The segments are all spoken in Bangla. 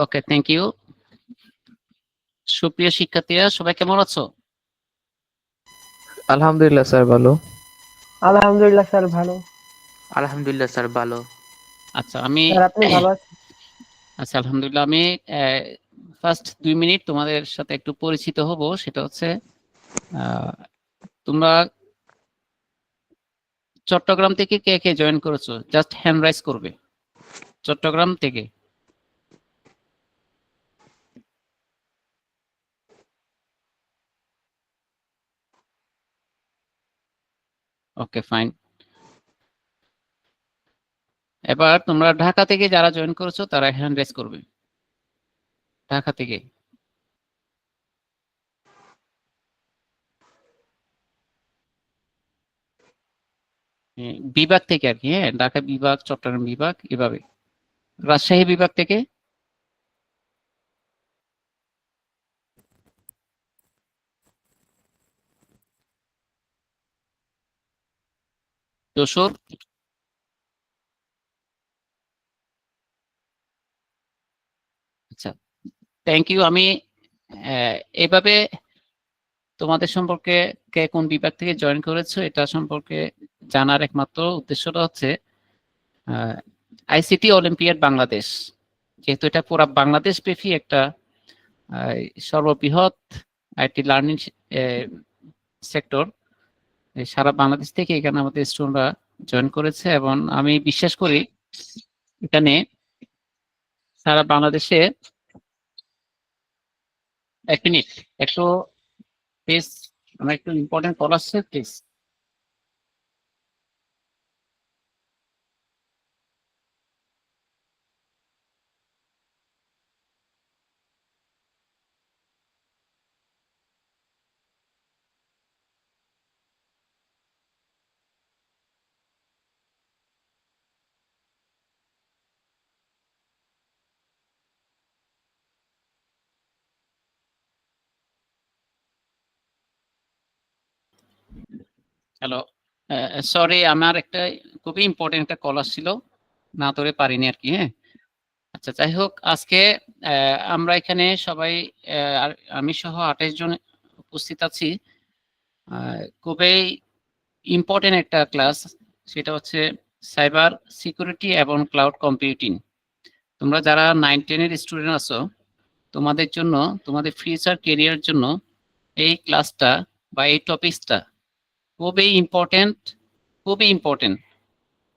Okay, thank you. সুপ্রিয় শিক্ষার্থীরা, সবাই কেমন আছো? আলহামদুলিল্লাহ স্যার ভালো। আলহামদুলিল্লাহ স্যার ভালো। আলহামদুলিল্লাহ স্যার ভালো। আচ্ছা, আমি স্যার আপনি ভালো আছেন? আচ্ছা, আলহামদুলিল্লাহ। আমি ফার্স্ট 2 মিনিট তোমাদের সাথে একটু পরিচিত হব। সেটা হচ্ছে তোমরা চট্টগ্রাম থেকে কে কে জয়েন করেছো? জাস্ট হ্যান্ড রাইজ করবে। চট্টগ্রাম থেকে। ওকে, ফাইন। এবার তোমরা ঢাকা থেকে যারা জয়েন করেছো তারা হ্যান্ড রাইজ করবে। ঢাকা থেকে। বিভাগ থেকে আর কি। হ্যাঁ, ঢাকা বিভাগ, চট্টগ্রাম বিভাগ, এভাবে। রাজশাহী বিভাগ থেকে। যশোর। আচ্ছা, থ্যাংক ইউ। আমি এভাবে তোমাদের সম্পর্কে কে কোন বিভাগ থেকে জয়েন করেছো এটা সম্পর্কে জানার একমাত্র উদ্দেশ্যটা হচ্ছে আইসিটি অলিম্পিয়াড বাংলাদেশ, যেহেতু এটা পুরো বাংলাদেশ ব্যাপী একটা সর্ববৃহৎ আইটি লার্নিং সেক্টর। সারা বাংলাদেশ থেকে এখানে আমাদের স্টুডেন্টরা জয়েন করেছে এবং আমি বিশ্বাস করি এখানে সারা বাংলাদেশে। এক মিনিট, একটু প্লিজ, আমার একটু ইম্পর্টেন্ট কল আসছে, প্লিজ। হ্যালো, সরি, আমার একটা খুবই ইম্পর্টেন্ট একটা কল আসছিল, না ধরে পারিনি আর কি। হ্যাঁ, আচ্ছা, যাই হোক, আজকে আমরা এখানে সবাই আমি সহ 28 জন উপস্থিত আছি। খুবই ইম্পর্টেন্ট একটা ক্লাস, সেটা হচ্ছে সাইবার সিকিউরিটি এবং ক্লাউড কম্পিউটিং। তোমরা যারা 9-10 এর স্টুডেন্ট আছো, তোমাদের জন্য, তোমাদের ফিউচার কেরিয়ারের জন্য এই ক্লাসটা বা এই টপিকসটা খুবই ইম্পর্টেন্ট, খুবই ইম্পর্টেন্ট।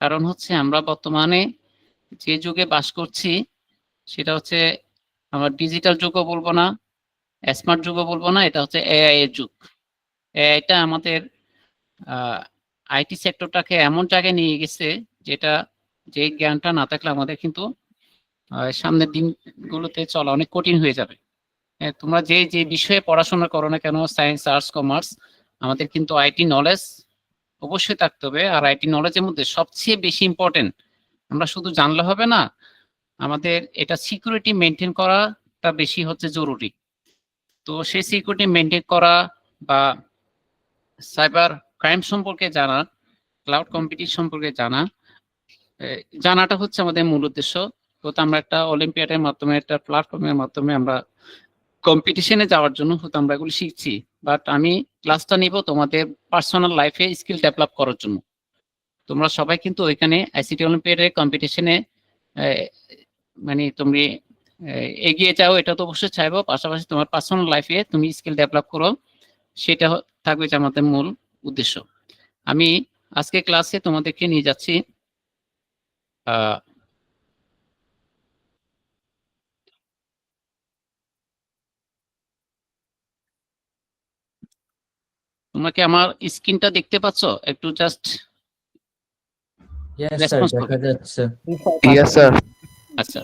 কারণ হচ্ছে আমরা বর্তমানে যে যুগে বাস করছি সেটা হচ্ছে আমরা ডিজিটাল যুগও বলবো না, স্মার্ট যুগও বলবো না, এটা হচ্ছে এআই এর যুগ। এআইটা আমাদের আইটি সেক্টরটাকে এমন জায়গায় নিয়ে গেছে যেটা, যে জ্ঞানটা না থাকলে আমাদের কিন্তু সামনের দিনগুলোতে চলা অনেক কঠিন হয়ে যাবে। তোমরা যে যে বিষয়ে পড়াশোনা করো না কেন, সায়েন্স, আর্টস, কমার্স, আমাদের কিন্তু আইটি নলেজ অবশ্যই থাকতে হবে। আর আইটি নলেজের মধ্যে সবচেয়ে বেশি ইম্পর্টেন্ট, আমরা শুধু জানলে হবে না, আমাদের এটা সিকিউরিটি মেনটেন করাটা বেশি হচ্ছে জরুরি। তো সেই সিকিউরিটি মেনটেন করা বা সাইবার ক্রাইম সম্পর্কে জানা, ক্লাউড কম্পিউটিং সম্পর্কে জানাটা হচ্ছে আমাদের মূল উদ্দেশ্য। তো আমরা একটা অলিম্পিয়াডের মাধ্যমে, একটা প্ল্যাটফর্মের মাধ্যমে আমরা কম্পিটিশনে যাওয়ার জন্য হয়তো আমরা এগুলো শিখছি, বাট আমি ক্লাসটা নিব তোমাদের পার্সোনাল লাইফে স্কিল ডেভেলপ করার জন্য। তোমরা সবাই কিন্তু ওইখানে আইসিটি অলিম্পিয়াডের কম্পিটিশনে মানে তুমি এগিয়ে যাও, এটা তো অবশ্যই চাইবো। পাশাপাশি তোমার পার্সোনাল লাইফে তুমি স্কিল ডেভেলপ করো, সেটা থাকবে যে আমাদের মূল উদ্দেশ্য। আমি আজকে ক্লাসে তোমাদেরকে নিয়ে যাচ্ছি তোমরা কি আমার স্ক্রিনটা দেখতে পাচ্ছ? একটু জাস্ট রেসপন্স করবে। Yes sir. আচ্ছা,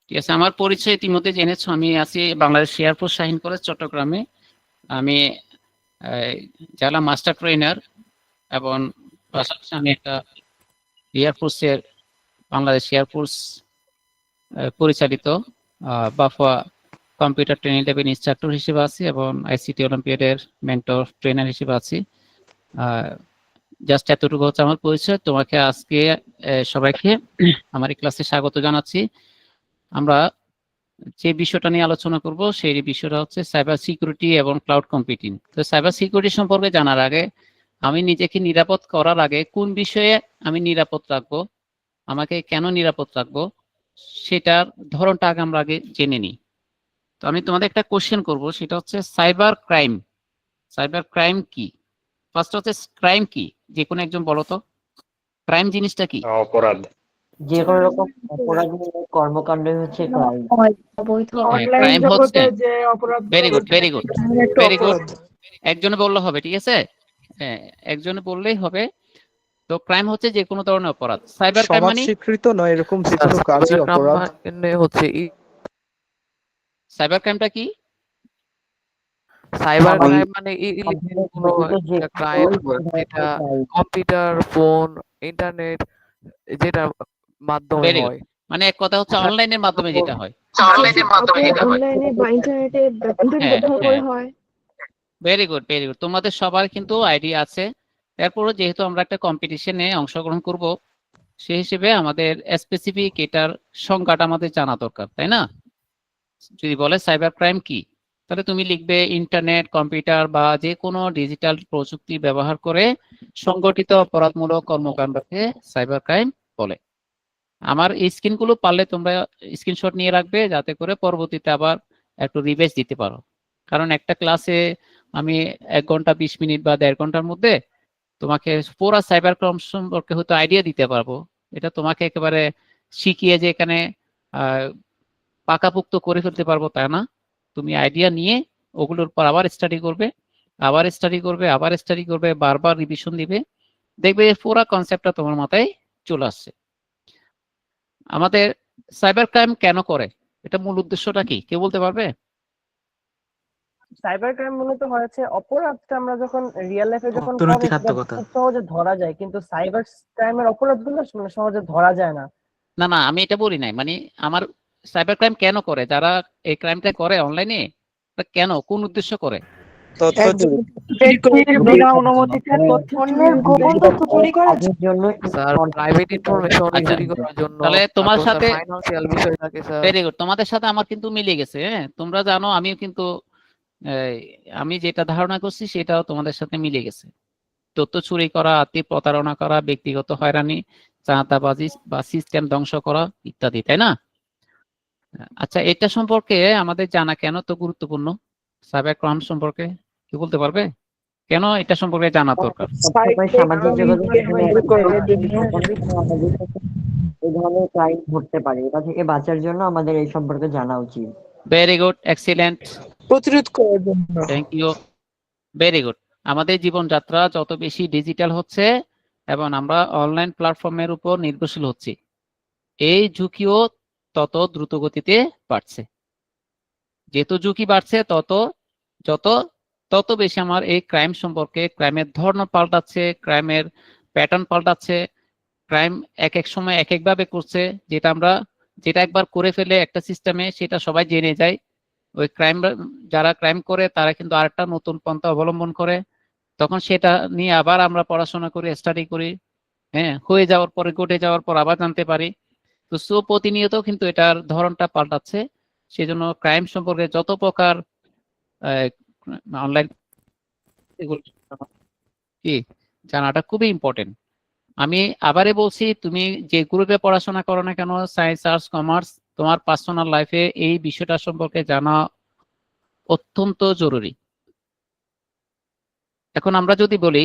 ঠিক আছে। আমার পরিচয় ইতিমধ্যে জেনেছো, আমি আছি বাংলাদেশ এয়ারফোর্স শাহিন কলেজ চট্টগ্রামে। আমি জেলা মাস্টার ট্রেনার এবং পাশাপাশি আমি একটা এয়ারফোর্সের, বাংলাদেশ এয়ারফোর্স পরিচালিত বাফুয়া কম্পিউটার ট্রেনিং ল্যাবের ইনস্ট্রাক্টর হিসেবে আছি এবং আইসিটি অলিম্পিয়াডের মেন্টর ট্রেনার হিসেবে আছি। জাস্ট এতটুকু হচ্ছে আমার পরিচয়। তোমাকে আজকে সবাইকে আমার এই ক্লাসে স্বাগত জানাচ্ছি। আমরা যে বিষয়টা নিয়ে আলোচনা করব সেই বিষয়টা হচ্ছে সাইবার সিকিউরিটি এবং ক্লাউড কম্পিউটিং। তো সাইবার সিকিউরিটি সম্পর্কে জানার আগে আমি নিজেকে নিরাপদ করার আগে কোন বিষয়ে আমি নিরাপদ রাখবো, আমাকে কেন নিরাপদ রাখবো, সেটার ধরনটা আমরা আগে জেনে নিই। তো আমি তোমাদের একটা কোশ্চেন করব, সেটা হচ্ছে সাইবার ক্রাইম। সাইবার ক্রাইম কি? ফার্স্ট হচ্ছে ক্রাইম কি, যে কোনো একজন বলো তো, ক্রাইম জিনিসটা কি? অপরাধ। যে কোনো রকম অপরাধমূলক কর্মকাণ্ড হচ্ছে ক্রাইম। ক্রাইম হচ্ছে যে অপরাধ very good very good very good. একজনে বললে হবে, ঠিক আছে? হ্যাঁ, একজনে বললেই হবে। তো ক্রাইম হচ্ছে যে কোনো ধরনের অপরাধ। সাইবার ক্রাইম সমাজ মানে স্বীকৃত নয় এরকম যে কোনো কাজই অপরাধ। হচ্ছে সাইবার ক্রাইমটা কি? সাইবার সামাজিক ক্রাইম মানে ইলিগাল কোনো যে একটা ক্রাইম যেটা কম্পিউটার, ফোন, ইন্টারনেট যেটা মাধ্যমে Very good. হয়। মানে এক কথা হচ্ছে অনলাইনের মাধ্যমে যেটা হয়। অনলাইনে বা ইন্টারনেটে ব্যবহার করে হয়। Very good very good. তোমাদের সবার কিন্তু আইডিয়া আছে। তারপরে যেহেতু আমরা একটা কম্পিটিশনে অংশগ্রহণ করব, সেই হিসেবে আমাদের স্পেসিফিক এটার সংজ্ঞাটা আমাদের জানা দরকার, তাই না? যদি বলে সাইবার ক্রাইম কি, তাহলে তুমি লিখবে ইন্টারনেট, কম্পিউটার বা যে কোনো ডিজিটাল প্রযুক্তি ব্যবহার করে সংগঠিত অপরাধমূলক কর্মকাণ্ডকে সাইবার ক্রাইম বলে। আমার এই স্ক্রিনগুলো পারলে তোমরা স্ক্রিনশট নিয়ে রাখবে, যাতে করে পরবর্তীতে আবার একটু রিভাইজ দিতে পারো। কারণ একটা ক্লাসে আমি 1 ঘন্টা 20 মিনিট বা 1.5 ঘন্টার মধ্যে তোমাকে পুরো সাইবার ক্রাইম সম্পর্কে হয়তো আইডিয়া দিতে পারবো। এটা তোমাকে একেবারে শিখিয়ে যে এখানে পাকাপোক্ত করে ফেলতে পারবো তা না। তুমি আইডিয়া নিয়ে ওগুলোর পর আবার স্টাডি করবে, আবার স্টাডি করবে, আবার স্টাডি করবে, বারবার রিভিশন দিবে, দেখবে পুরো কনসেপ্টটা তোমার মাথায় চলে আসছে। আমাদের সাইবার ক্রাইম কেন করে, এটা মূল উদ্দেশ্যটা কি কেউ বলতে পারবে? সাইবার ক্রাইম মূলত হয়েছে অপরাধটা আমরা যখন রিয়েল লাইফে যখন অর্থনৈতিক করি সেটা আত্মকথা। খুব সহজে ধরা যায়, কিন্তু সাইবার ক্রাইমের অপরাধগুলো মানে সহজে ধরা যায় না। না না, আমি এটা বলি নাই। মানে আমার সাইবার ক্রাইম কেন করে, যারা এই ক্রাইমটা করে অনলাইনে, কেন, কোন উদ্দেশ্য করে? বিনা অনুমতিতে তথ্য অন্যের গোপন তথ্য চুরি করার কাজের জন্য স্যার প্রাইভেট ইনফরমেশন আচ্ছা, চুরি করার জন্য। তাহলে তোমার তারপর সাথে ফাইনান্সিয়াল বিষয় থাকে স্যার। ভেরি গুড, তোমাদের সাথে আমার কিন্তু মিলে গেছে। হ্যাঁ, তোমরা জানো আমিও কিন্তু আমি যেটা ধারণা করছি সেটাও তোমাদের সাথে মিলে গেছে। তথ্য চুরি করা, আর্থিক প্রতারণা করা, ব্যক্তিগত হয়রানি, চাঁদাবাজি বা সিস্টেম ধ্বংস করা ইত্যাদি, তাই না? আচ্ছা, এটা সম্পর্কে আমাদের জানা কেন তো গুরুত্বপূর্ণ? সাইবার ক্রাইম সম্পর্কে কি বলতে পারবে, কেন এটা সম্পর্কে জানা দরকার? সবসময় সামাজিক যোগাযোগ এই ধরনের ক্রাইম ঘটতে পারে, এটা থেকে বাঁচার জন্য আমাদের এই সম্পর্কে জানা উচিত। ভেরি গুড, এক্সিলেন্ট, প্রতিরোধ করার জন্য। Thank you, very good. আমাদের জীবনযাত্রা যত বেশি ডিজিটাল হচ্ছে এবং আমরা অনলাইন প্ল্যাটফর্মের উপর নির্ভরশীল হচ্ছি, এই ঝুঁকিও তত দ্রুত গতিতে বাড়ছে। যেহেতু ঝুঁকি বাড়ছে, তত বেশি আমার এই ক্রাইম সম্পর্কে, ক্রাইমের ধরন পাল্টাচ্ছে, ক্রাইমের প্যাটার্ন পাল্টাচ্ছে। ক্রাইম এক এক সময় এক এক ভাবে করছে, যেটা একবার করে ফেলে একটা সিস্টেমে, সেটা সবাই জেনে যায়। ওই যারা ক্রাইম করে তারা কিন্তু আরেকটা নতুন পন্থা অবলম্বন করে, তখন সেটা নিয়ে আবার আমরা পড়াশোনা করি, স্টাডি করি। হ্যাঁ, হয়ে যাওয়ার পরে, ঘটে যাওয়ার পর আবার জানতে পারি। তো প্রতিনিয়ত কিন্তু এটার ধরনটা পাল্টাচ্ছে। সেজন্য ক্রাইম সম্পর্কে যত প্রকার অনলাইন কি জানাটা খুবই ইম্পর্টেন্ট। আমি আবারই বলছি, তুমি যে গ্রুপে পড়াশোনা করো না কেন, সায়েন্স, আর্টস, কমার্স, তোমার পার্সোনাল লাইফে এই বিষয়টা সম্পর্কে জানা অত্যন্ত জরুরি। এখন আমরা যদি বলি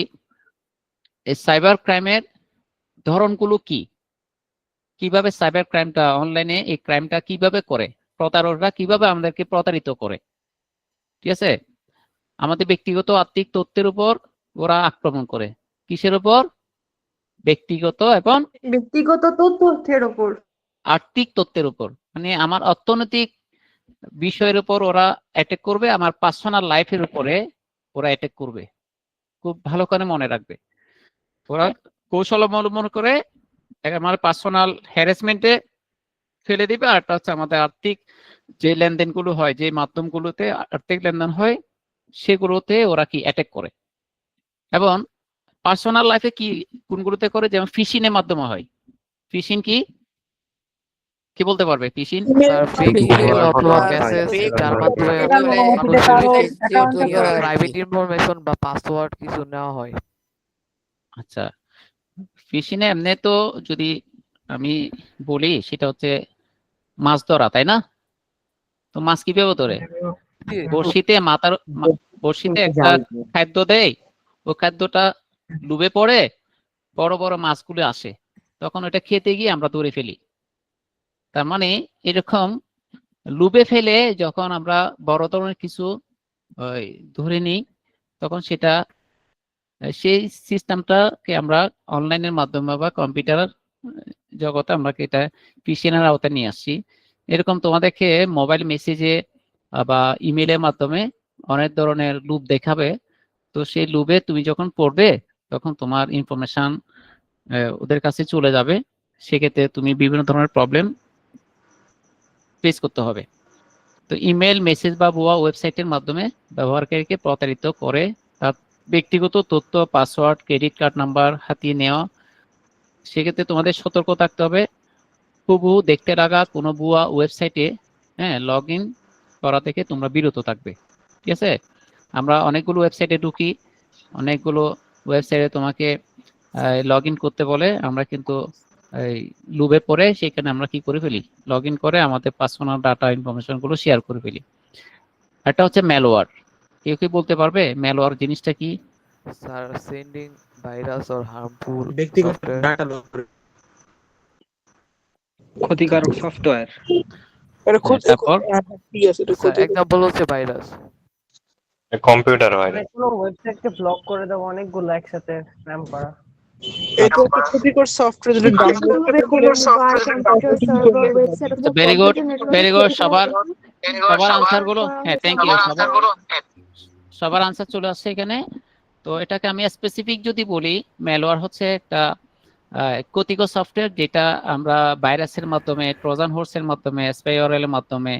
এই সাইবার ক্রাইমের ধরনগুলো কি, কিভাবে সাইবার ক্রাইমটা অনলাইনে এই ক্রাইমটা কিভাবে করে, প্রতারকরা কিভাবে আমাদেরকে প্রতারিত করে, ঠিক আছে? আমাদের ব্যক্তিগত আর্থিক তথ্যের উপর ওরা আক্রমণ করে। কিসের উপর? ব্যক্তিগত এবং ব্যক্তিগত তথ্যের উপর, আর্থিক তথ্যের উপর। মানে আমার অর্থনৈতিক বিষয়ের উপর ওরা অ্যাটাক করবে, আমার পার্সোনাল লাইফের উপরে ওরা অ্যাটাক করবে। খুব ভালো করে মনে রাখবে, ওরা কৌশল অবলম্বন করে আমার পার্সোনাল হ্যারাসমেন্টে ফেলে দিবে। আর একটা হচ্ছে আমাদের আর্থিক যে লেনদেনগুলো হয়, যে মাধ্যমগুলোতে আর্থিক লেনদেন হয়, সেগুলোতে ওরা কি অ্যাটাক করে। এবং পার্সোনাল লাইফে কি কোনগুলোতে করে, যেমন ফিশিং এর মাধ্যমে হয়। ফিশিং কি? কি বলতে পারবে ফিশিং? স্যার ফেক ইমেল অথবা মেসেজ যার মাধ্যমে মানুষের প্রাইভেট ইনফরমেশন বা পাসওয়ার্ড কিছু নেওয়া হয়। আচ্ছা, ফিশিং এ এমনি তো যদি আমি বলি সেটা হচ্ছে মাছ ধরা, তাই না? তো মাছ কিভাবে ধরে? বড়শিতে বড়শিতে একটা জাল খাদ্য দেয়, ওই খাদ্যটা ডুবে পড়ে বড় বড় মাছগুলো আসে, তখন ওটা খেতে গিয়ে আমরা ধরে ফেলি। তার মানে এরকম লুবে ফেলে যখন আমরা বড় ধরনের কিছু ওই ধরে নিই, তখন সেটা সেই সিস্টেমটাকে আমরা অনলাইনের মাধ্যমে বা কম্পিউটার জগতে আমরা এটা ফিশিং এর আওতায় নিয়ে আসছি। এরকম তোমাদেরকে মোবাইল মেসেজে বা ইমেলের মাধ্যমে অনেক ধরনের লুপ দেখাবে। তো সেই লুপে তুমি যখন পড়বে তখন তোমার ইনফরমেশন ওদের কাছে চলে যাবে। সেক্ষেত্রে তুমি বিভিন্ন ধরনের প্রবলেম ফেস করতে হবে। তো ইমেল, মেসেজ বা ভুয়া ওয়েবসাইটের মাধ্যমে ব্যবহারকারীকে প্রতারিত করে তার ব্যক্তিগত তথ্য, পাসওয়ার্ড, ক্রেডিট কার্ড নাম্বার হাতিয়ে নেওয়া। সেক্ষেত্রে তোমাদের সতর্ক থাকতে হবে। হুবহু দেখতে লাগা কোনো ভুয়া ওয়েবসাইটে লগ ইন করা থেকে তোমরা বিরত থাকবে। ঠিক আছে? আমরা অনেকগুলো ওয়েবসাইটে ঢুকি, অনেকগুলো ওয়েবসাইটে তোমাকে লগ ইন করতে বলে, আমরা কিন্তু এই লুবে পড়ে সেখানে আমরা কি করে ফেলি, লগ ইন করে আমাদের পার্সোনাল ডাটা ইনফরমেশন গুলো শেয়ার করে ফেলি। এটা হচ্ছে ম্যালওয়্যার। কেউ কি বলতে পারবে ম্যালওয়্যার জিনিসটা কি? Sir sending virus or harmful ব্যক্তিগত সফটওয়্যার। ডাটা লক করে ক্ষতিকারক সফটওয়্যার। তারপর স্যার এক্সাম্পল হচ্ছে ভাইরাস। Computer virus. মানে কোনো ওয়েবসাইটকে ব্লক করে দেওয়া, অনেকগুলো একসাথে স্প্যাম করা। এটা একটা ক্ষতিকর সফটওয়্যার যেটা ডাউনলোড করে ভেরি গুড, ভেরি গুড। সবার আনসার গুলো, হ্যাঁ থ্যাংক ইউ, সবার আনসার চলে আসছে এখানে। তো এটাকে আমি স্পেসিফিক যদি বলি, ম্যালওয়্যার হচ্ছে একটা ক্ষতিকর সফটওয়্যার যেটা আমরা ভাইরাসের মাধ্যমে, ট্রোজান হর্সের মাধ্যমে, স্পাইওয়ারের মাধ্যমে,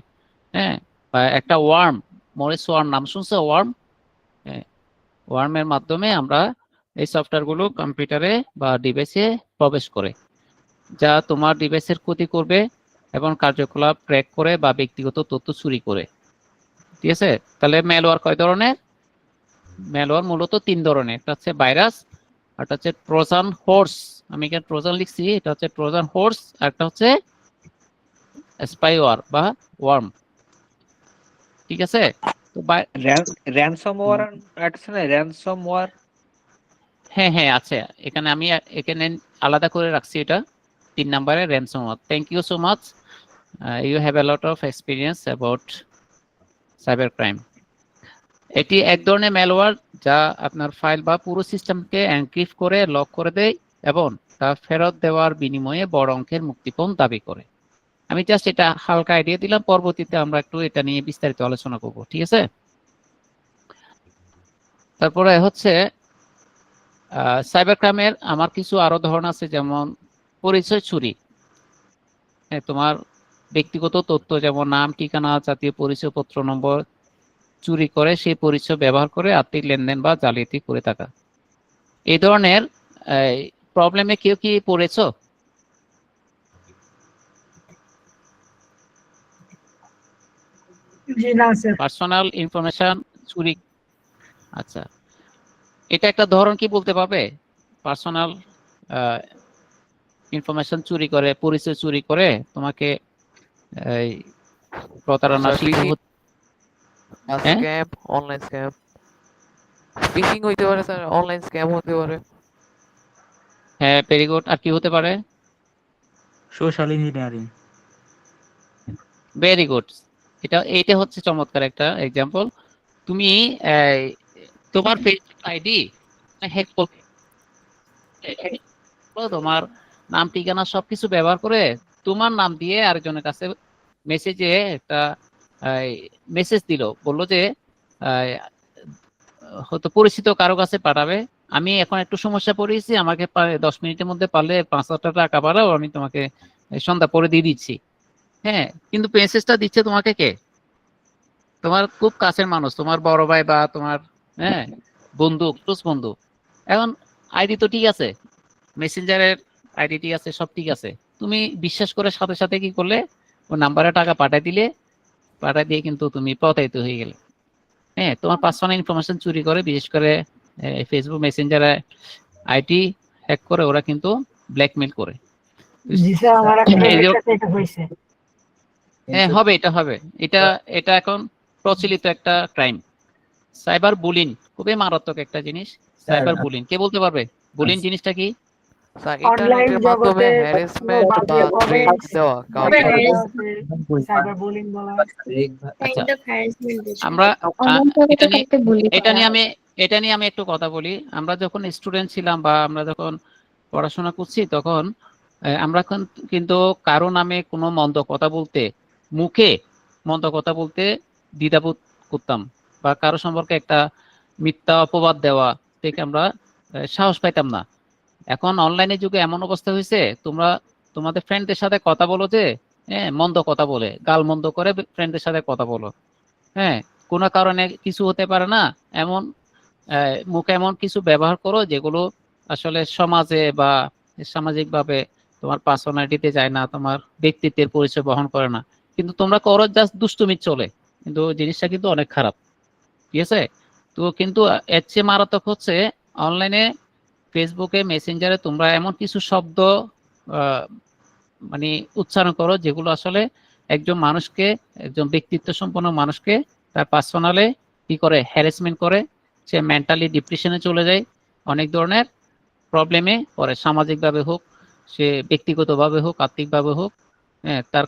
বা একটা ওয়ার্ম, মরিস ওয়ার্ম নাম শুনছো? ওয়ার্ম, ওয়ার্মের মাধ্যমে আমরা এই সফটওয়্যার গুলো কম্পিউটারে বা ডিভাইসে প্রবেশ করে, যা তোমার ডিভাইসের ক্ষতি করবে এবং কার্যকলাপ ট্র্যাক করে বা ব্যক্তিগত তথ্য চুরি করে। ঠিক আছে? তাহলে ম্যালওয়্যার কয় ধরনের? ম্যালওয়্যার মূলত 3 ধরনের। একটা হচ্ছে ভাইরাস, একটা হচ্ছে ট্রোজান হর্স, আমি এখানে ট্রোজান লিখছি, এটা হচ্ছে ট্রোজান হর্স, আর একটা হচ্ছে স্পাইওয়ার বা ওয়ার্ম। ঠিক আছে? তো র্যানসমওয়্যার আছে না, র্যানসমওয়্যার। হ্যাঁ হ্যাঁ আছে, এখানে আমি এখানে আলাদা করে রাখছি, এটা 3 নম্বরে ransomware. Thank you so much, you have a lot of experience about cyber crime. এটি এক ধরনের ম্যালওয়্যার যা আপনার ফাইল বা পুরো সিস্টেমকে এনক্রিপ্ট করে লক করে দেয় এবং তা ফেরত দেওয়ার বিনিময়ে বড় অঙ্কের মুক্তিপণ দাবি করে। আমি জাস্ট এটা হালকা আইডিয়া দিলাম, পরবর্তীতে আমরা একটু এটা নিয়ে বিস্তারিত আলোচনা করব। ঠিক আছে? তারপরে হচ্ছে সাইবার ক্রাইমের আমার কিছু আরো ধরন আছে, যেমন পরিচয় চুরি। তোমার ব্যক্তিগত তথ্য যেমন নাম, ঠিকানা, জাতীয় পরিচয়পত্র নম্বর চুরি করে সেই পরিচয় ব্যবহার করে আর্থিক লেনদেন বা জালিয়াতি করে থাকা। এই ধরনের প্রবলেমে কেউ কি পড়েছো? পার্সোনাল ইনফরমেশন চুরি। আচ্ছা, এটা একটা ধরন কি বলতে পারবে? পার্সোনাল ইনফরমেশন চুরি করে, পরিচয় চুরি করে তোমাকে প্রতারণা শিকার হতে। স্ক্যাম, অনলাইন স্ক্যাম, ফিশিং হইতে পারে স্যার, অনলাইন স্ক্যাম হতে পারে। হ্যাঁ ভেরি গুড। আর কি হতে পারে? Social engineering. Very good. এইটা হচ্ছে চমৎকার একটা এক্সাম্পল। তুমি তোমার ফেসবুক আইডি হ্যাক করবে, তোমার নাম, ঠিকানা সবকিছু ব্যবহার করে তোমার নাম দিয়ে আরেকজনের কাছে মেসেজে একটা মেসেজ দিল, বললো যে হয়তো পরিচিত কারো কাছে পাঠাবে, আমি এখন একটু সমস্যা পড়েছি, আমাকে 10 মিনিটের মধ্যে পারলে 5,000 টাকা পাঠাও, আমি তোমাকে সন্ধ্যা পরে দিয়ে দিচ্ছি। হ্যাঁ, কিন্তু মেসেজটা দিচ্ছে তোমাকে কে? তোমার খুব কাছের মানুষ, তোমার বড় ভাই বা তোমার বন্ধু, ক্লোজ বন্ধু। এখন আইডি তো ঠিক আছে, মেসেঞ্জারের আইডি ঠিক আছে, সব ঠিক আছে, তুমি বিশ্বাস করে সাথে সাথে কি করলে, ও নাম্বারে টাকা পাঠিয়ে দিলে, পাঠিয়ে দিয়ে কিন্তু তুমি প্রতারিত হয়ে গেলে। হ্যাঁ, তোমার পার্সোনাল ইনফরমেশন চুরি করে, বিশেষ করে ফেসবুক মেসেঞ্জারে আইটি হ্যাক করে ওরা কিন্তু ব্ল্যাকমেল করে। জি স্যার, আমার এক এই ফ্রেন্ডের যে- সাথে এটা হয়েছে। হ্যাঁ, হবে, এটা হবে, এটা এখন প্রচলিত একটা ক্রাইম। সাইবার বুলিং খুবই মারাত্মক একটা জিনিস। সাইবার বুলিং কে বলতে পারবে? বুলিং জিনিসটা কি? স্যার অনলাইন ইন্টারনেটের মাধ্যমে জগতে হ্যারাসমেন্ট বা বাজে থ্রেট comments, দেওয়া কাউকে। সাইবার বুলিং বলা হয়। আচ্ছা, আমরা এটা নিয়ে এটা নিয়ে আমি একটু কথা বলি। আমরা যখন স্টুডেন্ট ছিলাম বা আমরা যখন পড়াশোনা করছি, তখন আমরা কিন্তু কারো নামে কোনো মন্দ কথা বলতে, মুখে মন্দ কথা বলতে দ্বিধাবোধ করতাম, বা কারো সম্পর্কে একটা মিথ্যা অপবাদ দেওয়া থেকে আমরা সাহস পাইতাম না। এখন অনলাইনে যুগে এমন অবস্থা হয়েছে, তোমরা তোমাদের ফ্রেন্ডদের সাথে কথা বলো যে, হ্যাঁ, মন্দ কথা বলে, গাল মন্দ করে ফ্রেন্ডদের সাথে কথা বলো। হ্যাঁ, কোনো কারণে কিছু হতে পারে না এমন মুখে এমন কিছু ব্যবহার করো যেগুলো আসলে সমাজে বা সামাজিকভাবে তোমার পার্সোনালিটিতে যায় না, তোমার ব্যক্তিত্বের পরিচয় বহন করে না, কিন্তু তোমরা করো জাস্ট দুষ্টুমি চলে, কিন্তু জিনিসটা কিন্তু অনেক খারাপ। ঠিক আছে? তো কিন্তু এর চেয়ে মারাত্মক হচ্ছে অনলাইনে ফেসবুকে মেসেঞ্জারে তোমরা এমন কিছু শব্দ মানে উচ্চারণ করো যেগুলো আসলে একজন মানুষকে, একজন ব্যক্তিত্ব সম্পন্ন মানুষকে তার পার্সোনালে কি করে, হ্যারাসমেন্ট করে, সে মেন্টালি ডিপ্রেশনে চলে যায়, অনেক ধরনের প্রবলেমে পড়ে, সামাজিকভাবে হোক, সে ব্যক্তিগতভাবে হোক, আর্থিকভাবে হোক। হ্যাঁ, তার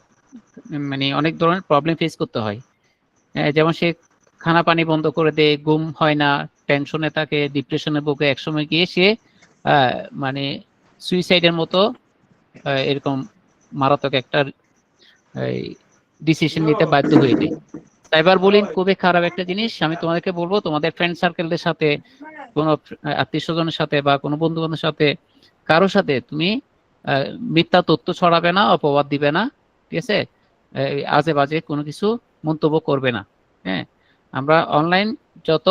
মানে অনেক ধরনের প্রবলেম ফেস করতে হয়। যেমন সে খানা পানি বন্ধ করে দেয়, ঘুম হয় না, টেনশনে থাকে, ডিপ্রেশনে ভোগে, একসময় গিয়ে সে মানে সুইসাইডের মতো এরকম মারাত্মক একটা ডিসিশন নিতে বাধ্য হয়ে যায়। সাইবার বুলিং খুবই খারাপ একটা জিনিস। আমি তোমাদেরকে বলবো, তোমাদের ফ্রেন্ড সার্কেলদের সাথে, কোনো আত্মীয় স্বজনের সাথে বা কোনো বন্ধু বান্ধবের সাথে, কারোর সাথে তুমি মিথ্যা তথ্য ছড়াবে না, অপবাদ দিবে না। ঠিক আছে? আজে বাজে কোনো কিছু মন্তব্য করবে না। হ্যাঁ, আমরা অনলাইন যত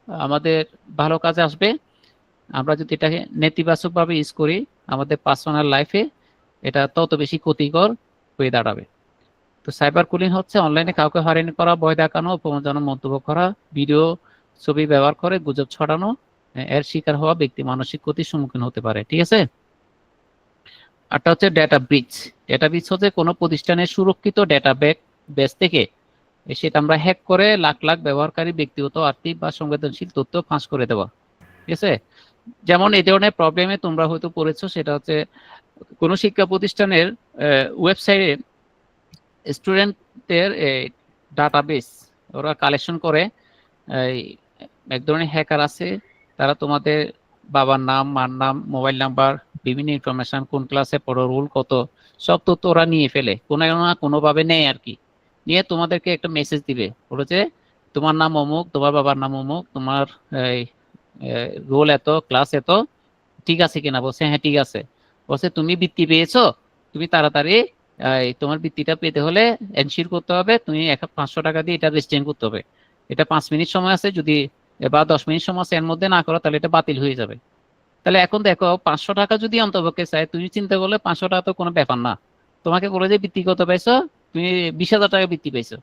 আমাদের ভালো কাজে আসবে, আমরা যদি এটাকে নেতিবাচকভাবে ইউজ করি আমাদের পার্সোনাল লাইফে, এটা তত বেশি ক্ষতিকর হয়ে দাঁড়াবে। তো সাইবার বুলিং হচ্ছে অনলাইনে কাউকে হয়রানি করা, ভয় দেখানো, অপমানজনক মন্তব্য করা, ভিডিও ছবি ব্যবহার করে গুজব ছড়ানো। এর শিকার হওয়া ব্যক্তি মানসিক ক্ষতির সম্মুখীন হতে পারে। ঠিক আছে? আরটা হচ্ছে ডেটা ব্রিচ। ডেটা ব্রিচ হচ্ছে কোনো প্রতিষ্ঠানের সুরক্ষিত ডেটা বেস থেকে সেটা আমরা হ্যাক করে লাখ লাখ ব্যবহারকারী ব্যক্তিগত, আর্থিক বা সংবেদনশীল তথ্য ফাঁস করে দেওয়া। ঠিক আছে? যেমন এই ধরনের প্রবলেমে তোমরা হয়তো পড়েছো, সেটা হচ্ছে কোনো শিক্ষা প্রতিষ্ঠানের ওয়েবসাইটে স্টুডেন্টদের ডাটাবেস ওরা কালেকশন করে। এক ধরনের হ্যাকার আছে, তারা তোমাদের বাবার নাম, মার নাম, মোবাইল নাম্বার, বিভিন্ন ইনফরমেশন, কোন ক্লাসে পড়ো, রোল কত, সব তথ্য ওরা নিয়ে ফেলে, কোনো না কোনোভাবে নেয় আর কি। নিয়ে তোমাদেরকে একটা মেসেজ দিবে, বলো যে তোমার নাম অমুক, তোমার বাবার নাম অমুক, তোমার রোল এত, ক্লাস এত, ঠিক আছে কিনা? বলছে হ্যাঁ ঠিক আছে। বলছে তুমি বৃত্তি পেয়েছো, তুমি তাড়াতাড়ি তোমার বৃত্তিটা পেতে হলে এনশিওর করতে হবে, তুমি 500 টাকা দিয়ে এটা রেজিস্ট্রেশন করতে হবে। এটা 5 মিনিট সময় আছে, যদি বা 10 মিনিট সময় আছে, এর মধ্যে না করো তাহলে এটা বাতিল হয়ে যাবে। তাহলে এখন দেখো 500 টাকা যদি অন্তপক্ষে চাই, তুমি চিন্তা করলে 500 টাকা তো কোনো ব্যাপার না। তোমাকে বলে যে বৃত্তি কত পাইছো, তুমি 20,000 টাকা বৃত্তি পাইছো।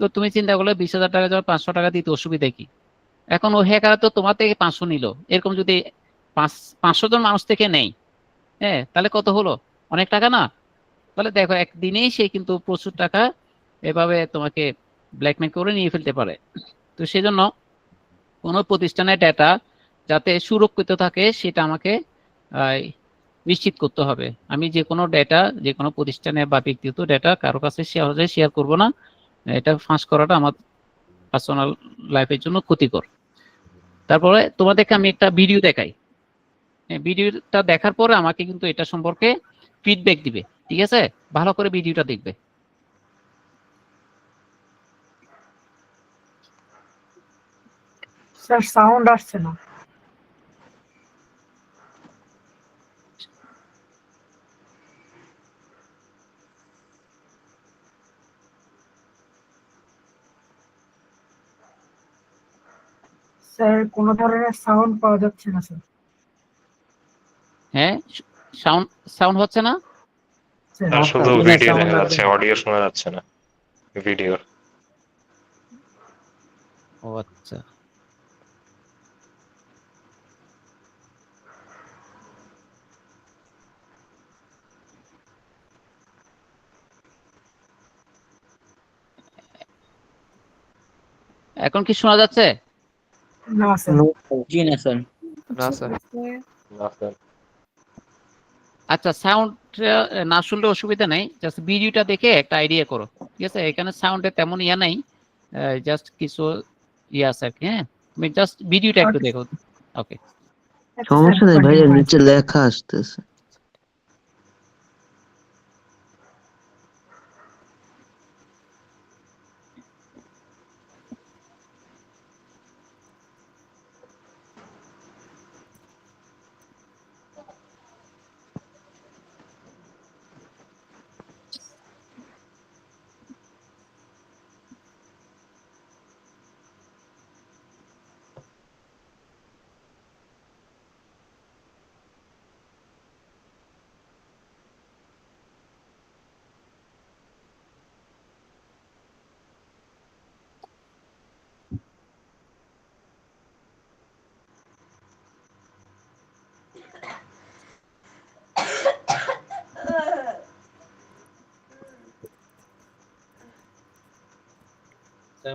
তো তুমি চিন্তা করলে 20,000 টাকা যখন 500 টাকা দিতে অসুবিধা কি? এখন ও হ্যাকার তো তোমার থেকে 500 নিল, এরকম যদি 500 জন মানুষ থেকে নেই, হ্যাঁ, তাহলে কত হলো? অনেক টাকা না? তাহলে দেখো একদিনেই সে কিন্তু প্রচুর টাকা এভাবে তোমাকে ব্ল্যাকমেল করে নিয়ে ফেলতে পারে। তো সেজন্য কোনো প্রতিষ্ঠানের ডেটা যাতে সুরক্ষিত থাকে সেটা আমাকে নিশ্চিত করতে হবে। আমি যে কোনো ডেটা, যে কোনো প্রতিষ্ঠানে বা ব্যক্তিগত ডেটা কারো কাছে শেয়ার করব না। এটা ফাঁস করাটা আমার পার্সোনাল লাইফের জন্য ক্ষতিকর। তারপরে তোমাদেরকে আমি একটা ভিডিও দেখাই। ভিডিওটা দেখার পরে আমাকে কিন্তু এটা সম্পর্কে ফিডব্যাক দিবে। ঠিক আছে? ভালো করে ভিডিওটা দেখবে। স্যার সাউন্ড আসছে না। স্যার কোনো ধরনের সাউন্ড পাওয়া যাচ্ছে না স্যার। হ্যাঁ, সাউন্ড হচ্ছে না? আর শুধু ভিডিও দেখা যাচ্ছে, অডিও শোনা যাচ্ছে না ভিডিওর। ও আচ্ছা, এখন কি শোনা যাচ্ছে? না স্যার। জি না স্যার। না স্যার। না স্যার। আচ্ছা, সাউন্ড না শুনলে অসুবিধা নেই, জাস্ট ভিডিওটা দেখে একটা আইডিয়া করো, ঠিক আছে? এখানে সাউন্ডে তেমন ইয়া নাই, জাস্ট কিছু ইয়ে আছে আর কি। হ্যাঁ, তুমি জাস্ট ভিডিওটা একটু দেখো। ওকে, সমস্যা নেই ভাইয়া, নিচে লেখা আসতেছে।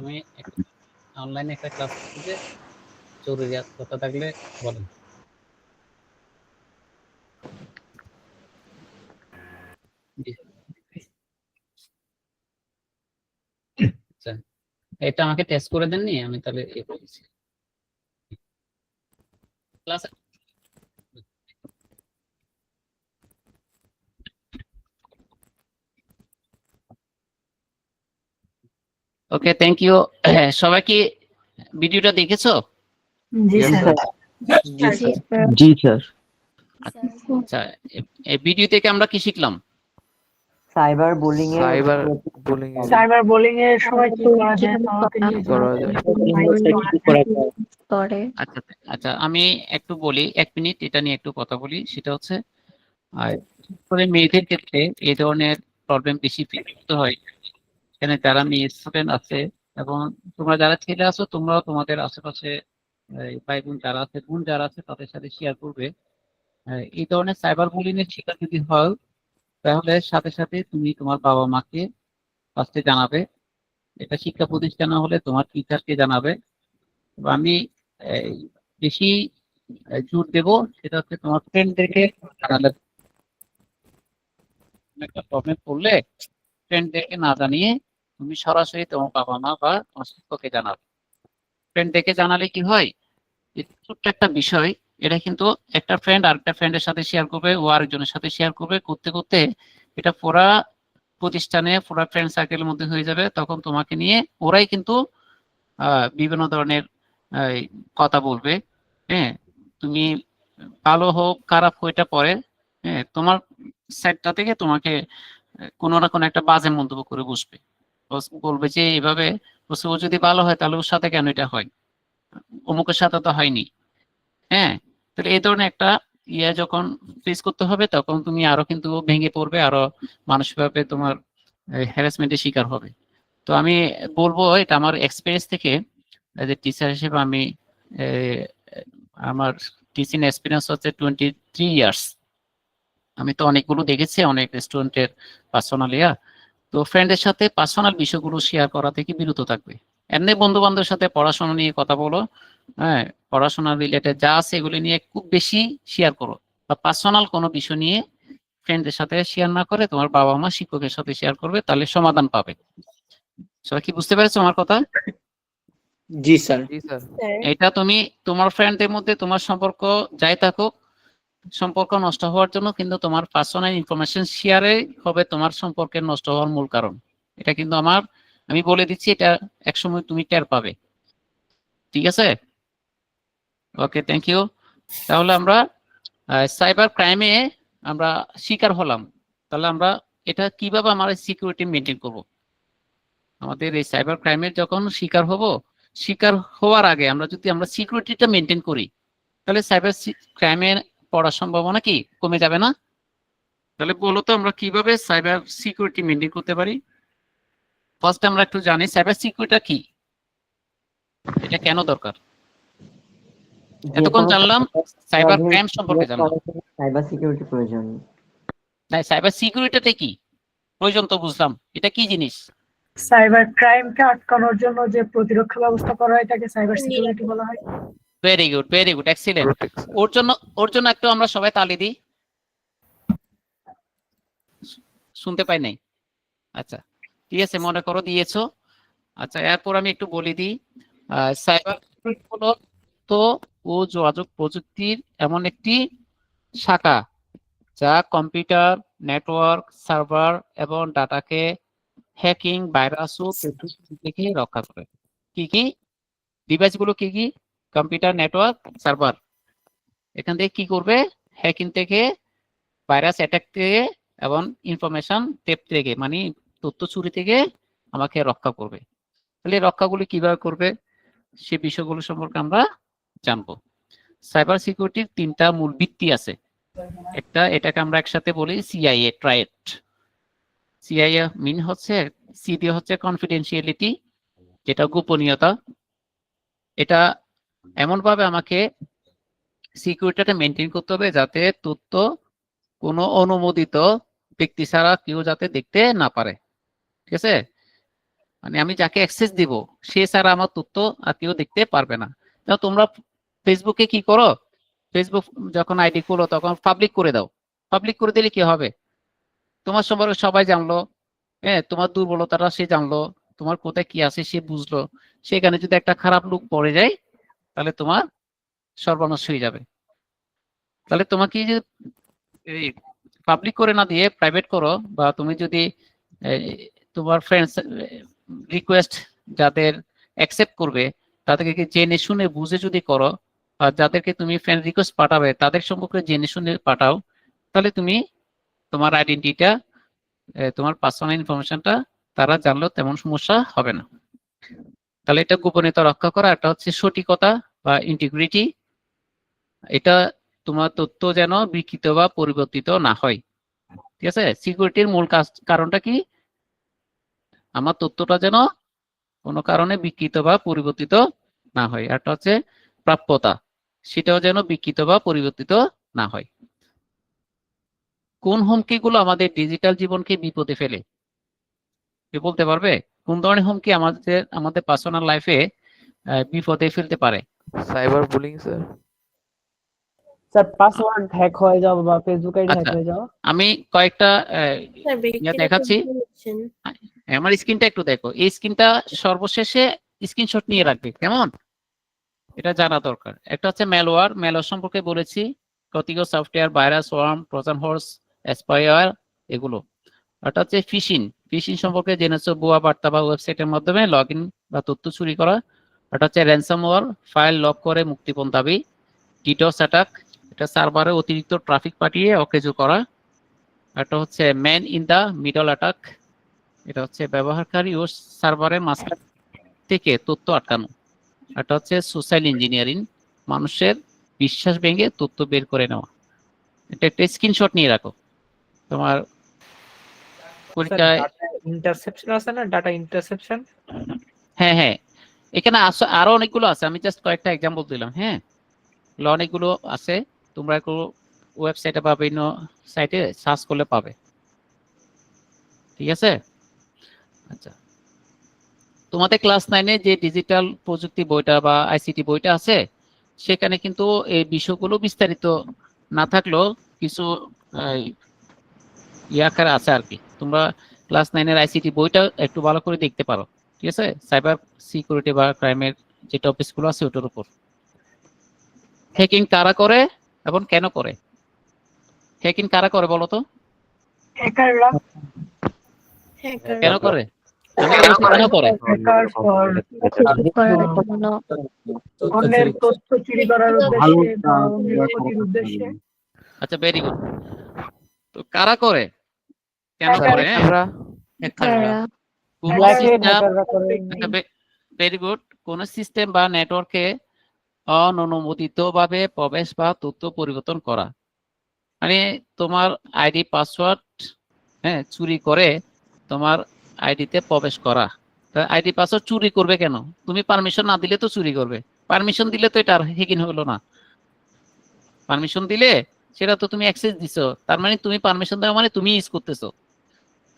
আমি অনলাইনে একটা ক্লাস করছি, যে জরুরি কথা থাকলে বলেন। জি। আচ্ছা, এটা আমাকে টেস্ট করে দেননি, আমি তাহলে ইয়ে করেছি ক্লাস। Okay, thank you. সবাই কি ভিডিওটা দেখেছো? জি Yes, স্যার। sir. জি স্যার। আচ্ছা, এই ভিডিও থেকে আমরা কি শিখলাম? সাইবার বুলিং এর সাইবার বুলিং সাইবার বুলিং এর সময় কি করা যায়, করা যায়। করে আচ্ছা আচ্ছা, আমি একটু বলি, 1 মিনিট এটা নিয়ে একটু কথা বলি। সেটা হচ্ছে, করে মেয়েদের ক্ষেত্রে এই ধরনের প্রবলেম বেশি ফেস করতে হয়। এখানে যারা মেয়ে স্টুডেন্ট আছে এবং তোমরা যারা ছেলে আছো, তোমরাও তোমাদের আশেপাশে ভাই বোন যারা আছে, বোন যারা আছে, তাদের সাথে শেয়ার করবে। এই ধরনের সাইবার বুলিং এর শিকার যদি হয়, তাহলে সাথে সাথে তুমি তোমার বাবা মাকে ফার্স্টে জানাবে। এটা শিক্ষা প্রতিষ্ঠানে হলে তোমার টিচারকে জানাবে। এবং আমি এই, বেশি জোর দেবো, সেটা হচ্ছে তোমার ফ্রেন্ডদেরকে জানালে। একটা প্রবলেম পড়লে ফ্রেন্ডদেরকে না জানিয়ে তুমি সরাসরি তোমার বাবা মা বা তোমার শিক্ষককে জানাবে। ফ্রেন্ডদেরকে জানালে কি হয়, যে ছোট্ট একটা বিষয়, এটা কিন্তু একটা ফ্রেন্ড আরেকটা ফ্রেন্ডের সাথে শেয়ার করবে, ও আরেকজনের সাথে শেয়ার করবে, করতে করতে এটা পুরা প্রতিষ্ঠানে, পুরা ফ্রেন্ড সার্কেলের মধ্যে হয়ে যাবে। তখন তোমাকে নিয়ে ওরাই কিন্তু বিভিন্ন ধরনের কথা বলবে। হ্যাঁ, তুমি ভালো হোক খারাপ হোক এটা পরে, হ্যাঁ, তোমার সাইডটা থেকে তোমাকে কোনো না কোনো একটা বাজে মন্তব্য করে বসবে। বলবে যে এইভাবে, ও যদি ভালো হয় তাহলে ওর সাথে কেন এটা হয়, অমুকের সাথে তো হয়নি। হ্যাঁ, তাহলে এই ধরনের একটা ইয়ে যখন ফেস করতে হবে, তখন তুমি আরো কিন্তু ভেঙে পড়বে, আরো মানসিকভাবে তোমার হ্যারাসমেন্টের শিকার হবে। তো আমি বলবো, এটা আমার এক্সপিরিয়েন্স থেকে, যে টিচার হিসেবে আমি আমার টিচিং এক্সপিরিয়েন্স হচ্ছে 23 ইয়ার্স। আমি তো অনেকগুলো দেখেছি, অনেক স্টুডেন্টের পার্সোনাল ইয়া। তো ফ্রেন্ডের সাথে পার্সোনাল বিষয়গুলো শেয়ার করা থেকে বিরত থাকবে। এমনি বন্ধু বান্ধবের সাথে পড়াশোনা নিয়ে কথা বলো, হ্যাঁ, পড়াশোনা রিলেটেড যা আছে এগুলি নিয়ে খুব বেশি শেয়ার করো। বা পার্সোনাল কোনো বিষয় নিয়ে ফ্রেন্ডদের সাথে শেয়ার না করে তোমার বাবা মা শিক্ষকের সাথে শেয়ার করবে, তাহলে সমাধান পাবে। সবাই কি বুঝতে পেরেছো আমার কথা? জি স্যার। জি স্যার। এটা তুমি তোমার ফ্রেন্ডদের মধ্যে তোমার সম্পর্ক যাই থাকুক, সম্পর্ক নষ্ট হওয়ার জন্য কিন্তু তোমার পার্সোনাল ইনফরমেশন শেয়ারে হবে তোমার সম্পর্কের নষ্ট হওয়ার মূল কারণ। এটা কিন্তু আমি বলে দিচ্ছি, এটা একসময় তুমি টের পাবে। ঠিক আছে, ওকে, থ্যাংক ইউ। তাহলে আমরা সাইবার ক্রাইমে আমরা শিকার হলাম, তাহলে আমরা এটা কিভাবে আমরা সিকিউরিটি মেনটেন করব? আমাদের এই সাইবার ক্রাইমের যখন শিকার শিকার হওয়ার আগে আমরা যদি সিকিউরিটিটা মেনটেন করি, তাহলে সাইবার ক্রাইমের পড়ার সম্ভাবনা কি কমে যাবে না? তাহলে বলো তো আমরা কিভাবে সাইবার সিকিউরিটি মেনটেন করতে পারি। ফার্স্ট আমরা একটু জানি সাইবার সিকিউরিটি কি, এটা কেন দরকার। এতক্ষণ জানলাম সাইবার ক্রাইম সম্পর্কে জানলাম, সাইবার সিকিউরিটি প্রয়োজন। তাই সাইবার সিকিউরিটিতে কি প্রয়োজন তো বুঝলাম, এটা কি জিনিস। সাইবার ক্রাইমকে আটকানোর জন্য যে প্রতিরক্ষা ব্যবস্থা করা হয় এটাকে সাইবার সিকিউরিটি বলা হয়। Very good excellent. ওর জন্য একটু আমরা সবাই তালি দিই। শুনতে পাই নাই, আচ্ছা ঠিক আছে, মনে করো দিয়েছো। আচ্ছা এরপর আমি একটু বলে দিই, সাইবার হলো তো ও যোগাযোগ প্রযুক্তির এমন একটি শাখা যা কম্পিউটার, নেটওয়ার্ক, সার্ভার এবং ডাটাকে হ্যাকিং, ভাইরাস ও তথ্য থেকে রক্ষা করে। কি কি ডিভাইসগুলো কি কি? Computer, network, server. এখান থেকে কি করবে? হ্যাকিং থেকে, ভাইরাস অ্যাটাক থেকে এবং ইনফরমেশন টেপ থেকে, মানে তথ্য চুরি থেকে আমাকে রক্ষা করবে। তাহলে রক্ষাগুলি কিভাবে করবে সে বিষয়গুলো সম্পর্কে আমরা জানবো। সাইবার সিকিউরিটির তিনটা মূল ভিত্তি আছে। একটা, এটাকে আমরা একসাথে বলি সিআইএ, ট্রায়েড। সিআইএ মিন হচ্ছে, সি দিয়ে হচ্ছে কনফিডেন্সিয়ালিটি, যেটা গোপনীয়তা। এটা এমন ভাবে আমাকে সিকিউরিটিটা মেনটেন করতে হবে যাতে তথ্য কোনো অনুমোদিত ব্যক্তি ছাড়া কেউ যাতে দেখতে না পারে। ঠিক আছে, মানে আমি যাকে অ্যাক্সেস দিব সে ছাড়া আমার তথ্য আর কেউ দেখতে পারবে না। তোমরা ফেসবুকে কি করো, ফেসবুক যখন আইডি খোলো তখন পাবলিক করে দাও। পাবলিক করে দিলে কি হবে? তোমার সম্পর্কে সবাই জানলো, হ্যাঁ, তোমার দুর্বলতাটা সে জানলো, তোমার কোথায় কি আছে সে বুঝলো। সেখানে যদি একটা খারাপ লোক পড়ে যায় তাহলে তোমার সর্বনাশ হয়ে যাবে। তাহলে তোমাকে যে পাবলিক করে না দিয়ে প্রাইভেট করো, বা তুমি যদি তোমার ফ্রেন্ডস রিকোয়েস্ট যাদের অ্যাকসেপ্ট করবে তাদেরকে জেনে শুনে বুঝে যদি করো, আর যাদেরকে তুমি ফ্রেন্ড রিকোয়েস্ট পাঠাবে তাদের সম্পর্কে জেনে শুনে পাঠাও, তাহলে তুমি তোমার আইডেন্টিটিটা, তোমার পার্সোনাল ইনফরমেশনটা তারা জানলেও তেমন সমস্যা হবে না। তাহলে এটা গোপনীয়তা রক্ষা করা। একটা হচ্ছে সঠিকতা বা ইন্টিগ্রিটি, এটা তোমার তথ্য যেন বিকৃত বা পরিবর্তিত না হয়। ঠিক আছে, সিকিউরিটির মূল কারণটা কি? আমার তথ্যটা যেন কোনো কারণে বিকৃত বা পরিবর্তিত না হয়। একটা হচ্ছে প্রাপ্যতা, সেটাও যেন বিকৃত বা পরিবর্তিত না হয়। কোন হুমকিগুলো আমাদের ডিজিটাল জীবনকে বিপদে ফেলে কেউ বলতে পারবে? কোন ধরনের হুমকি আমাদের পার্সোনাল লাইফে বিপদে ফেলতে পারে? Cyber bullying sir. Sir password hack হয়ে যাওয়া বা ফেসবুক আইডি হ্যাক আচ্ছা, হয়ে যাওয়া। আমি কয়েকটা দেখাচ্ছি। আমার স্ক্রিনটা একটু দেখো, এই স্ক্রিনটা সর্বশেষে স্ক্রিনশট নিয়ে রাখবে, কেমন? এটা জানা দরকার। একটা হচ্ছে ম্যালওয়্যার। ম্যালওয়্যার সম্পর্কে বলেছি, ক্ষতিকর software, virus, worm, Trojan horse, spyware, এগুলো। একটা হচ্ছে ফিশিং। ফিশিং সম্পর্কে জেনেছো, ভুয়া বার্তা বা ওয়েবসাইটের মাধ্যমে লগইন বা তথ্য চুরি করা। এটা হচ্ছে র্যানসামওয়্যার, ফাইল লক করে মুক্তিপণ দাবি। ডিডোস অ্যাটাক, এটা সার্ভারে অতিরিক্ত ট্রাফিক পাঠিয়ে অকেজো করা। একটা হচ্ছে man in the middle attack, এটা হচ্ছে ব্যবহারকারী ও সার্ভারের মাঝখান থেকে তথ্য আটকানো। এটা হচ্ছে সোশ্যাল ইঞ্জিনিয়ারিং, মানুষের বিশ্বাস ভেঙে তথ্য বের করে নেওয়া। এটা একটা স্ক্রিনশট নিয়ে রাখো তোমার পরীক্ষায়। ইন্টারসেপশন আছে না, ডাটা ইন্টারসেপশন। হ্যাঁ হ্যাঁ, এখানে আরো অনেকগুলো আছে, আমি জাস্ট কয়েকটা এক্সাম্পল দিলাম। হ্যাঁ, অনেকগুলো আছে, তোমরা একটু ওয়েবসাইটে বা বিভিন্ন সাইটে সার্চ করলে পাবে। ঠিক আছে, আচ্ছা তোমাদের ক্লাস 9-এ যে ডিজিটাল প্রযুক্তি বইটা বা আইসিটি বইটা আছে সেখানে কিন্তু এই বিষয়গুলো বিস্তারিত না থাকলেও কিছু আকারে আছে আর কি। তোমরা ক্লাস 9-এর আইসিটি বইটা একটু ভালো করে দেখতে পারো। ঠিক আছে, সাইবার সিকিউরিটি বা ক্রাইমের যে টপিকসগুলো আছে ওটার উপর। হ্যাকিং কারা করে এবং কেন করে? হ্যাকিং কারা করে বলো তো? হ্যাকাররা। কেন করে? কেন করে? হ্যাকার ফর অন্যের তথ্য চুরি করার উদ্দেশ্যে বা অন্যের ক্ষতির উদ্দেশ্যে। আচ্ছা, ভেরি গুড। তো কারা করে, কেন করে? Very good. কোন সিস্টেম বা নেটওয়ার্কে অননুমোদিত ভাবে প্রবেশ বা তথ্য পরিবর্তন করা। মানে তোমার আইডি পাসওয়ার্ড চুরি করে তোমার আইডিতে প্রবেশ করা। আইডি পাসওয়ার্ড চুরি করবে কেন? তুমি পারমিশন না দিলে তো চুরি করবে। পারমিশন দিলে তো এটা হ্যাকিং হলো না। পারমিশন দিলে সেটা তো তুমি অ্যাক্সেস দিছো, তার মানে তুমি পারমিশন দেওয়া মানে তুমি ইউজ করতেছো।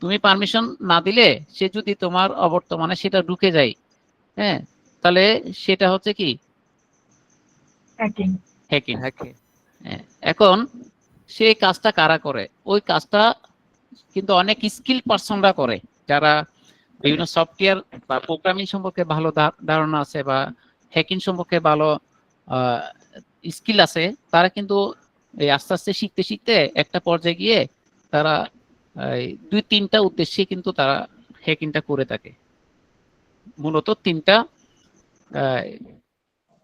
তুমি পারমিশন না দিলে সে যদি তোমার অবর্তমানে সেটা ঢুকে যায়, তাহলে সেটা হচ্ছে কি হ্যাকিং। হ্যাকিং। হ্যাকিং। এখন সেই কাজটা কারা করে? ওই কাজটা কিন্তু অনেক স্কিল পারসনরা করে, যারা বিভিন্ন সফটওয়্যার বা প্রোগ্রামিং সম্পর্কে ভালো ধারণা আছে বা হ্যাকিং সম্পর্কে ভালো স্কিল আছে। তারা কিন্তু এই আস্তে আস্তে শিখতে শিখতে একটা পর্যায়ে গিয়ে তারা 2-3টা উদ্দেশ্যে কিন্তু তারা হ্যাকিংটা করে থাকে। মূলত 3টা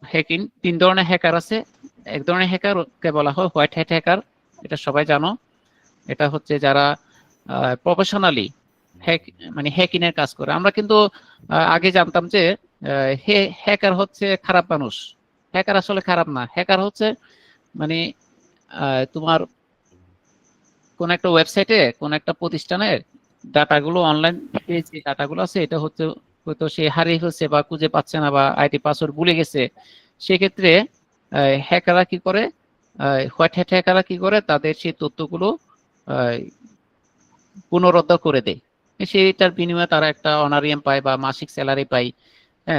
হ্যাকিং, 3 ধরনের হ্যাকার আছে। এক ধরনের হ্যাকারকে বলা হয় হোয়াইট হ্যাট হ্যাকার, এটা সবাই জানো। এটা হচ্ছে যারা প্রফেশনালি মানে হ্যাকিং এর কাজ করে। আমরা কিন্তু আগে জানতাম যে হ্যাকার হচ্ছে খারাপ মানুষ। হ্যাকার আসলে খারাপ না। হ্যাকার হচ্ছে মানে তোমার কোন একটা ওয়েবসাইটে কোন একটা প্রতিষ্ঠানের ডাটাগুলো, অনলাইন যে ডাটাগুলো আছে, এটা হচ্ছে হয়তো সে হারিয়ে ফেলছে বা খুঁজে পাচ্ছে না বা আইডি পাসওয়ার্ড ভুলে গেছে। সেক্ষেত্রে হ্যাকাররা কি করে, হোয়াইট হ্যাট হ্যাকাররা কি করে, তাদের সেই তথ্যগুলো পুনরুদ্ধার করে দেয়। সেটার বিনিময়ে তারা একটা অনারিয়াম পায় বা মাসিক স্যালারি পায়,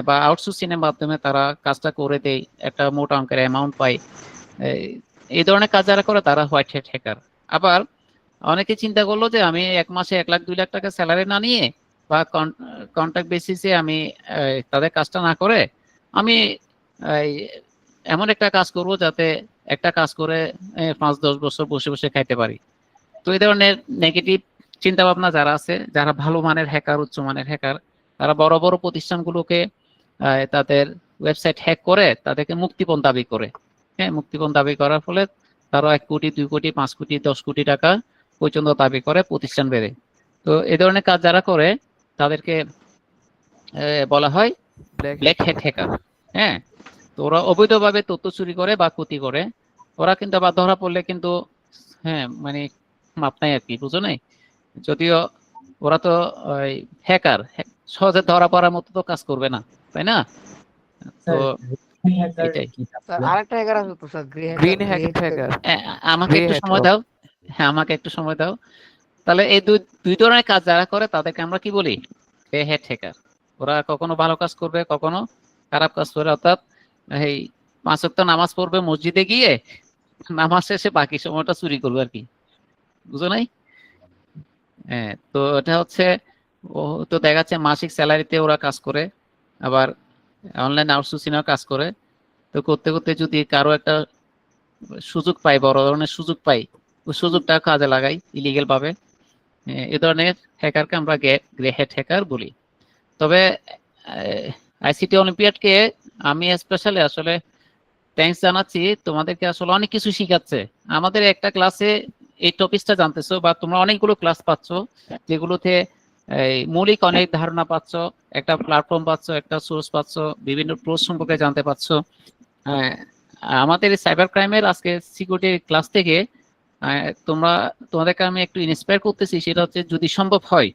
বা আউটসোর্সিং এর মাধ্যমে তারা কাজটা করে দেয়, একটা মোটা অঙ্কের অ্যামাউন্ট পায়। এই ধরনের কাজ যারা করে তারা হোয়াইট হ্যাট হ্যাকার। আবার অনেকে চিন্তা করলো যে আমি এক মাসে 1 লাখ 2 লাখ টাকা স্যালারি না নিয়ে বা কন্ট্রাক্ট বেসিসে আমি তাদের কাজটা না করে আমি এমন একটা কাজ করব যাতে একটা কাজ করে 5-10 বছর বসে বসে খাইতে পারি। তো এই ধরনের নেগেটিভ চিন্তা ভাবনা যারা আছে, যারা ভালো মানের হ্যাকার, উচ্চ মানের হ্যাকার, তারা বড় বড় প্রতিষ্ঠানগুলোকে তাদের ওয়েবসাইট হ্যাক করে তাদেরকে মুক্তিপণ দাবি করে। মুক্তিপণ দাবি করার ফলে তারা 1 কোটি 2 কোটি 5 কোটি 10 কোটি টাকা পর্যন্ত দাবি করে প্রতিষ্ঠান বেড়ে। তো এই ধরনের কাজ যারা করে তাদেরকে বলা হয় ব্ল্যাক হ্যাট হ্যাকার। তো ওরা অবৈধভাবে তথ্য চুরি করে বা ক্ষতি করে। ওরা কিন্তু আবার ধরা পড়লে কিন্তু মানে মাপ নাই আর কি, বুঝো নাই? যদিও ওরা তো হ্যাকার, সহজে ধরা পড়ার মতো তো কাজ করবে না, তাই না? তো এটাই। আরেকটা হ্যাকার আছে তো স্যার, গ্রিন হ্যাকার। আমাকে একটু সময় দাও। আমাকে একটু সময় দাও। তাহলে এই দুই ধরনের কাজ যারা করে তাদেরকে আমরা কি বলি? Grey hat hacker. ওরা কখনো ভালো কাজ করবে, কখনো খারাপ কাজ করবে। অর্থাৎ এই 5 ওয়াক্ত নামাজ পড়বে মসজিদে গিয়ে, নামাজ শেষে বাকি সময়টা চুরি করবে আর কি, বুঝো নাই? তো এটা হচ্ছে ও তো দেখা যাচ্ছে মাসিক স্যালারিতে ওরা কাজ করে, আবার অনলাইন আউটসোর্সিং এও কাজ করে। তো করতে করতে যদি কারো একটা সুযোগ পাই, বড় ধরনের সুযোগ পাই, ওই সুযোগটা কাজে লাগাই ইলিগেল ভাবে। এই ধরনের হ্যাকারকে আমরা গ্রে হ্যাট হ্যাকার বলি। তবে আইসিটি অলিম্পিয়াডকে আমি স্পেশালি আসলে থ্যাঙ্কস জানাচ্ছি, তোমাদেরকে আসলে অনেক কিছু শিখাচ্ছে। আমাদের একটা ক্লাসে এই টপিকটা জানতেছো বা তোমরা অনেকগুলো ক্লাস পাচ্ছ, যেগুলোতে মৌলিক অনেক ধারণা পাচ্ছ, একটা প্ল্যাটফর্ম পাচ্ছ, একটা সোর্স পাচ্ছ, বিভিন্ন টুলস সম্পর্কে জানতে পারছো। আমাদের সাইবার ক্রাইমের আজকে সিকিউরিটি ক্লাস থেকে তোমাদেরকে আমি একটু ইন্সপায়ার করতেছি, সেটা হচ্ছে যদি সম্ভব হয়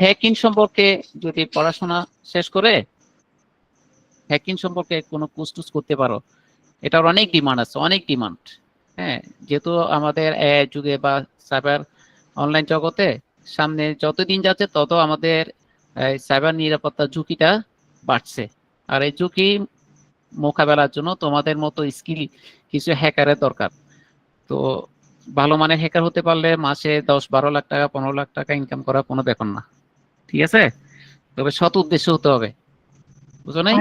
হ্যাকিং সম্পর্কে যদি পড়াশোনা শেষ করে হ্যাকিং সম্পর্কে কোনো কোর্স টুস করতে পারো, এটার অনেক ডিমান্ড আছে, অনেক ডিমান্ড। যেহেতু আমাদের যুগে বা সাইবার অনলাইন জগতে সামনে যতদিন যাচ্ছে তত আমাদের সাইবার নিরাপত্তার ঝুঁকিটা বাড়ছে। আর এই ঝুঁকি মোকাবেলার জন্য তোমাদের মতো স্কিল কিছু হ্যাকারের দরকার। তো ভালো মানের হ্যাকার হতে পারলে মাসে 10-12 লাখ টাকা 15 লাখ টাকা ইনকাম করা কোনো ব্যাপার না, ঠিক আছে? তবে সৎ উদ্দেশ্য হতে হবে, বুঝো নাই?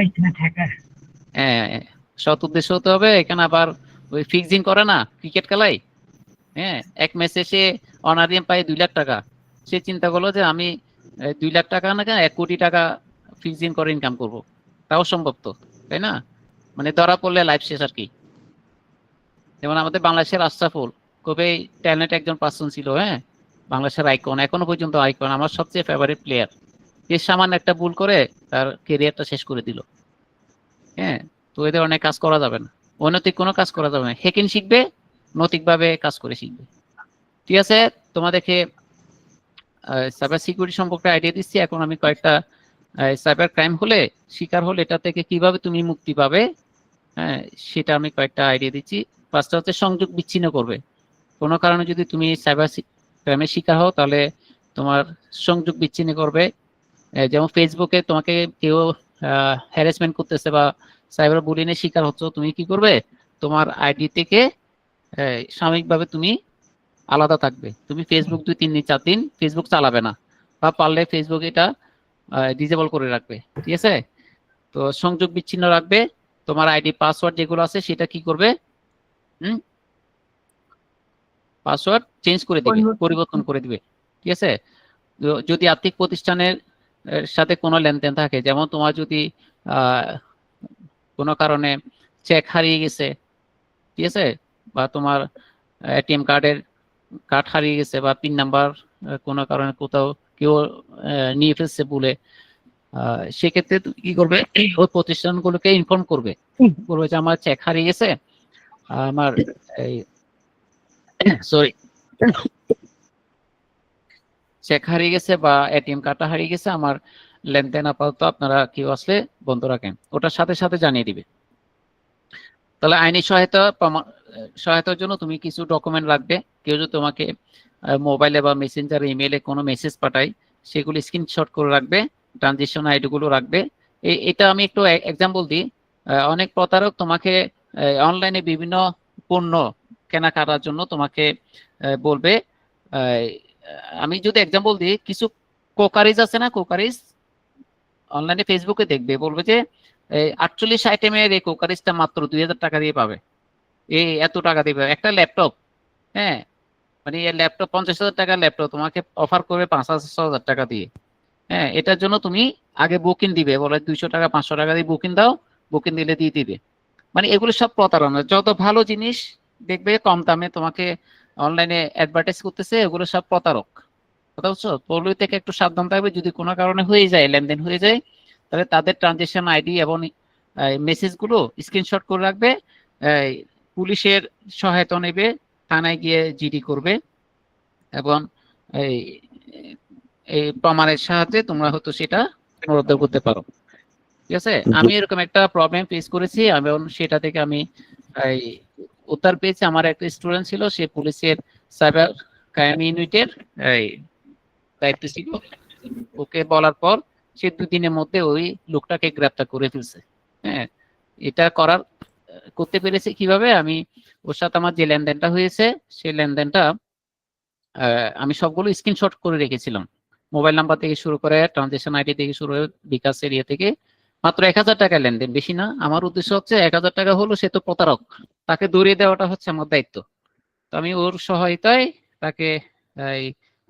সৎ উদ্দেশ্য হতে হবে। এখানে আবার ওই ফিক্সিং করে না ক্রিকেট খেলায়, এক ম্যাচে সে অনারিয়াম পায় 2 লাখ টাকা, সে চিন্তা করলো যে আমি 2 লাখ টাকা না 1 কোটি টাকা ফিক্সিং করে ইনকাম করব, তাও সম্ভব তো, তাই না? মানে ধরা পড়লে লাইফ শেষ আর কি। যেমন আমাদের বাংলাদেশের আশরাফুল খুবই ট্যালেন্ট একজন পার্সন ছিল, বাংলাদেশের আইকন, এখনো পর্যন্ত আইকন, আমার সবচেয়ে ফেভারিট প্লেয়ার। যে সামান্য একটা ভুল করে তার ক্যারিয়ারটা শেষ করে দিল। তো এদের অনেক কাজ করা যাবে না, অনৈতিক কোনো কাজ করা যাবে না। হ্যাকিং শিখবে, নৈতিকভাবে কাজ করে শিখবে। ঠিক আছে, তোমাদেরকে সাইবার সিকিউরিটি সম্পর্কে আইডিয়া দিচ্ছি। এখন আমি কয়েকটা সাইবার ক্রাইম হলে, শিকার হলে এটা থেকে কিভাবে তুমি মুক্তি পাবে, হ্যাঁ, সেটা আমি কয়েকটা আইডিয়া দিচ্ছি। ফার্স্টটা হচ্ছে সংযোগ বিচ্ছিন্ন করবে। কোনো কারণে যদি তুমি সাইবার ক্রাইমের শিকার হও তাহলে তোমার সংযোগ বিচ্ছিন্ন করবে। যেমন ফেসবুকে তোমাকে কেউ হ্যারাসমেন্ট করতেছে বা সাইবার বুলিং এর শিকার হচ্ছ, তুমি কি করবে, তোমার আইডি থেকে সাময়িকভাবে তুমি আলাদা থাকবে। তুমি ফেসবুক 2-3 দিন 4 দিন ফেসবুক চালাবে না, বা পারলে ফেসবুক এটা ডিসেবল করে রাখবে। ঠিক আছে, তো সংযোগ বিচ্ছিন্ন রাখবে। তোমার আইডি পাসওয়ার্ড যেগুলো আছে সেটা কি করবে, পাসওয়ার্ড চেঞ্জ করে দিবে, পরিবর্তন করে দিবে। ঠিক আছে, যদি আর্থিক প্রতিষ্ঠানের সাথে কোনো লেনদেন থাকে, যেমন তোমার যদি কোনো কারণে চেক হারিয়ে গেছে, ঠিক আছে, বা তোমার এটিএম কার্ড হারিয়ে গেছে, বা পিন নাম্বার কোনো কারণে কোথাও কেউ নিয়ে ফেলছে বলে, সেক্ষেত্রে কি করবে, ওই প্রতিষ্ঠানগুলোকে ইনফর্ম করবে যে আমার চেক হারিয়ে গেছে, আমার চেক হারিয়ে গেছে বা এটিএম কার্ডটা হারিয়ে গেছে, আমার লেনদেন আপাতত আপনারা কেউ আসলে বন্ধ রাখেন, ওটার সাথে সাথে জানিয়ে দিবে। তাহলে আইনি সহায়তার জন্য তুমি কিছু ডকুমেন্ট রাখবে। কেউ যদি তোমাকে মোবাইলে বা মেসেঞ্জার ইমেইলে কোনো মেসেজ পাঠায়, সেগুলো স্ক্রিনশট করে রাখবে, ট্রানজিশন আইডি গুলো রাখবে। এটা আমি একটু এক্সাম্পল দিই। অনেক প্রতারক তোমাকে অনলাইনে বিভিন্ন পণ্য কেনাকাটার জন্য তোমাকে বলবে, আমি যদি এক্সাম্পল দিই, কিছু কোকারিজ আছে না, কোকারিজ অনলাইনে ফেসবুকে দেখবে, বলবে যে 48 আইটেমের এই কোকারিজটা মাত্র 2000 টাকা দিয়ে পাবে, এত টাকা দিবে। একটা ল্যাপটপ, হ্যাঁ, মানে এই ল্যাপটপ 50,000 টাকার ল্যাপটপ তোমাকে অফার করবে 5,000 টাকা দিয়ে। হ্যাঁ, এটার জন্য তুমি আগে বুকিং দিবে, বলে 200 টাকা 500 টাকা দিয়ে বুকিং দাও, বুকিং দিলে দিয়ে দিবে। মানে এগুলো সব প্রতারণা। যত ভালো জিনিস দেখবে কম দামে তোমাকে অনলাইনে অ্যাডভার্টাইজ করতেছে, এগুলো সব প্রতারক। কথা বুঝছো? পড়লে থেকে একটু সাবধান থাকবে। যদি কোনো কারণে হয়ে যায়, লেনদেন হয়ে যায়, তাহলে তাদের ট্রানজেকশন আইডি এবং মেসেজগুলো স্ক্রিনশট করে রাখবে, পুলিশের সহায়তা নেবে, থানায় গিয়ে জিডি করবে, এবং এই প্রমাণের সাহায্যে তোমরা হয়তো সেটা পুনরুদ্ধার করতে পারো। ঠিক আছে, আমি এরকম একটা প্রবলেম ফেস করেছি, এবং সেটা থেকে আমি উত্তর পেয়েছি। আমার একটা স্টুডেন্ট ছিল, সে পুলিশের সাইবার ক্রাইম ইউনিটের দায়িত্ব ছিল। ওকে বলার পর সে 2 দিনের মধ্যে ওই লোকটাকে গ্রেপ্তার করে ফেলছে। হ্যাঁ, এটা করতে পেরেছে কিভাবে, আমি ওর সাথে আমার যে লেনদেনটা হয়েছে সেই লেনদেনটা আমি সবগুলো স্ক্রিনশট করে রেখেছিলাম, মোবাইল নাম্বার থেকে শুরু করে ট্রানজেকশন আইডি থেকে শুরু করে বিকাশ এরিয়া থেকে। মাত্র 1000 টাকা লেনদেন, বেশি না। আমার উদ্দেশ্য হচ্ছে 1000 টাকা হলো, সে তো প্রতারক, তাকে দৌড়িয়ে দেওয়াটা হচ্ছে আমার দায়িত্ব। তো আমি ওর সহায়তায় তাকে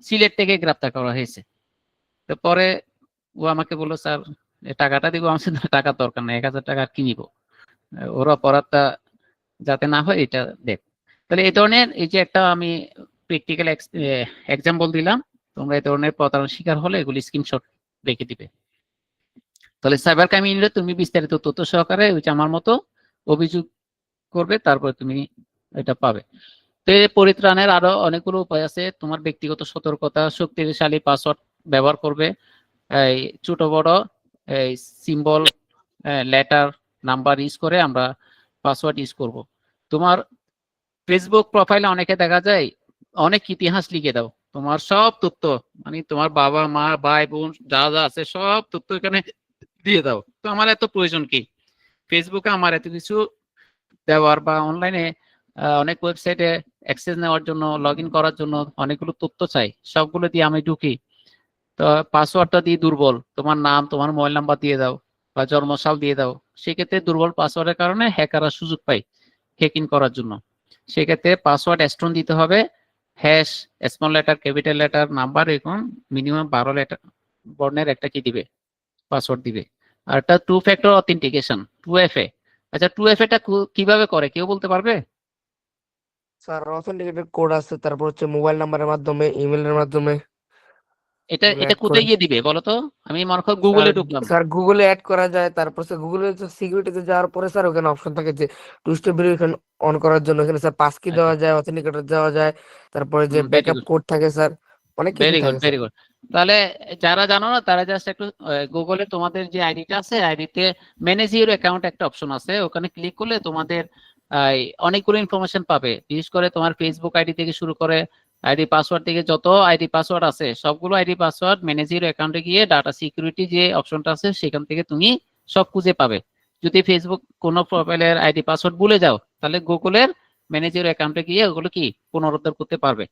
সিলেট থেকে গ্রেপ্তার করা হয়েছে। তো পরে ও আমাকে বললো, স্যার টাকাটা দিব। আমার সাথে টাকার দরকার নেই, 1000 টাকা আর কি নিব, ওর অপরাধটা যাতে না হয় এটা দেখ। তাহলে এই ধরনের, এই যে একটা আমি প্র্যাকটিক্যাল এক্সাম্পল দিলাম, তোমরা এই ধরনের প্রতারণার শিকার হলে এগুলি স্ক্রিনশট রেখে দিবে। তাহলে সাইবার ক্রাইম ইউনিটে তুমি বিস্তারিত তথ্য সহকারে ওই যে আমার মতো অভিযোগ করবে, তারপরে তুমি এটা পাবে। তো এই পরিত্রাণের আরো অনেকগুলো উপায় আছে। তোমার ব্যক্তিগত সতর্কতা, শক্তিশালী পাসওয়ার্ড ব্যবহার করবে, এই ছোট বড় এই সিম্বল, লেটার, নাম্বার ইউজ করে আমরা পাসওয়ার্ড ইউজ করব। তোমার ফেসবুক প্রোফাইলে অনেকে দেখা যায় অনেক ইতিহাস লিখে দাও, তোমার সব তথ্য, মানে তোমার বাবা মা ভাই বোন যা যা আছে সব তথ্য এখানে দিয়ে দাও। তো আমার এত প্রয়োজন কি ফেসবুকে আমার এত কিছু দেওয়ার, বা অনলাইনে অনেক ওয়েবসাইটে অ্যাক্সেস নেওয়ার জন্য, লগ ইন করার জন্য অনেকগুলো তথ্য চাই, সবগুলো দিয়ে আমি ঢুকি। তো পাসওয়ার্ডটা দিয়ে দুর্বল, তোমার নাম তোমার মোবাইল নাম্বার দিয়ে দাও বা জন্মসাল দিয়ে দাও, সেক্ষেত্রে দুর্বল পাসওয়ার্ডের কারণে হ্যাকাররা সুযোগ পায় হ্যাকিং করার জন্য। সেক্ষেত্রে পাসওয়ার্ড স্ট্রং দিতে হবে, hash, small letter, capital letter, number, এরকম মিনিমাম 12 লেটার বর্ণের একটা কি দিবে, পাসওয়ার্ড দিবে। আর একটা 2 ফ্যাক্টর অথেন্টিকেশন, 2FA। আচ্ছা 2FA টা কিভাবে করে কেউ বলতে পারবে? স্যার অথেন্টিকেটেড কোড আছে, তারপর হচ্ছে মোবাইল নাম্বারের মাধ্যমে, ইমেলের মাধ্যমে। এটা তুমি এটা add কোথায় করে- গিয়ে দিবে বলো তো? আমি মনে করো গুগলে ঢুকলাম। স্যার গুগলে অ্যাড করা যায়, তারপর স্যার গুগলে সিকিউরিটিতে যাওয়ার পরে স্যার ওখানে অপশন থাকে যে টু স্টেপ ভেরিফিকেশন অন করার জন্য এখানে স্যার পাস কি দেওয়া যায়, অথেন্টিকেটর দেওয়া যায়, তারপরে যে very ব্যাকআপ good. কোড থাকে স্যার, অনেক কিছু ভেরি গুড, থাকে ভেরি স্যার। গুড। তাহলে যারা জানো না তারা জাস্ট একটু গুগলে তোমাদের যে আইডিটা আছে আইডিতে ম্যানেজ ইউর অ্যাকাউন্ট একটা অপশন আছে, ওখানে ক্লিক করলে তোমাদের অনেকগুলো ইনফরমেশন পাবে। বিশেষ করে তোমার ফেসবুক আইডি থেকে শুরু করে আইডি পাসওয়ার্ড থেকে যত আইডি পাসওয়ার্ড আছে সবগুলো আইডি পাসওয়ার্ড ম্যানেজ ইউর অ্যাকাউন্টে গিয়ে ডাটা সিকিউরিটি যে অপশনটা আছে সেখান থেকে তুমি সব খুঁজে পাবে। যদি ফেসবুক কোনো প্রোফাইলের আইডি পাসওয়ার্ড ভুলে যাও তাহলে গুগলের ম্যানেজ ইউর অ্যাকাউন্টে গিয়ে ওগুলো কি পুনরুদ্ধার করতে পারবে।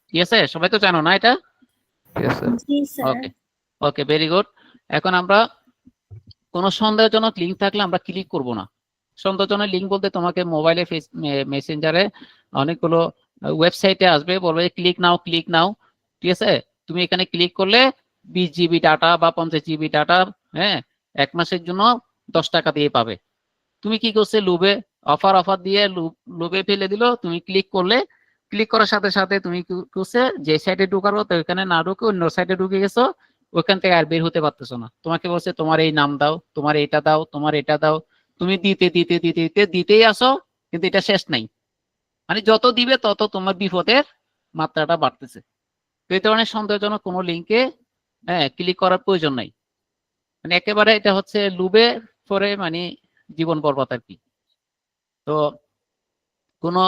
ঠিক আছে, সবাই তো জানো না এটা? Yes, sir. ওকে ওকে, ভেরি গুড। এখন আমরা কোনো সন্দেহজনক লিঙ্ক থাকলে আমরা ক্লিক করব না। সন্দেহজনক লিঙ্ক বলতে তোমাকে মোবাইলে মেসেঞ্জারে অনেকগুলো ওয়েবসাইটে আসবে, বলবে ক্লিক নাও ক্লিক নাও। ঠিক আছে, তুমি এখানে ক্লিক করলে 20 জিবি ডাটা বা 50 জিবি ডাটা, হ্যাঁ, 1 মাসের জন্য 10 টাকা দিয়ে পাবে। তুমি কি করছে, লোভে অফার দিয়ে লোভে ফেলে দিল। তুমি ক্লিক করলে, ক্লিক করার সাথে সাথে তুমি কি করছে, যে সাইটে ঢুকারো তো ওখানে না ঢুকে অন্য সাইটে ঢুকে গেছো, ওখান থেকে আর বের হতে পারতেছো না। তোমাকে বলছে তোমার এই নাম দাও, তোমার এটা দাও, তোমার এটা দাও, তুমি দিতেই আসো, কিন্তু এটা শেষ নাই। মানে যত দিবে তত তোমার বিপদের মাত্রাটা বাড়তেছে। তো এই ধরনের সন্দেহজনক কোনো লিঙ্কে ক্লিক করার প্রয়োজন নাই। মানে একেবারে এটা হচ্ছে লুবে পরে মানে জীবন বরবাদ আর কি। তো কোনো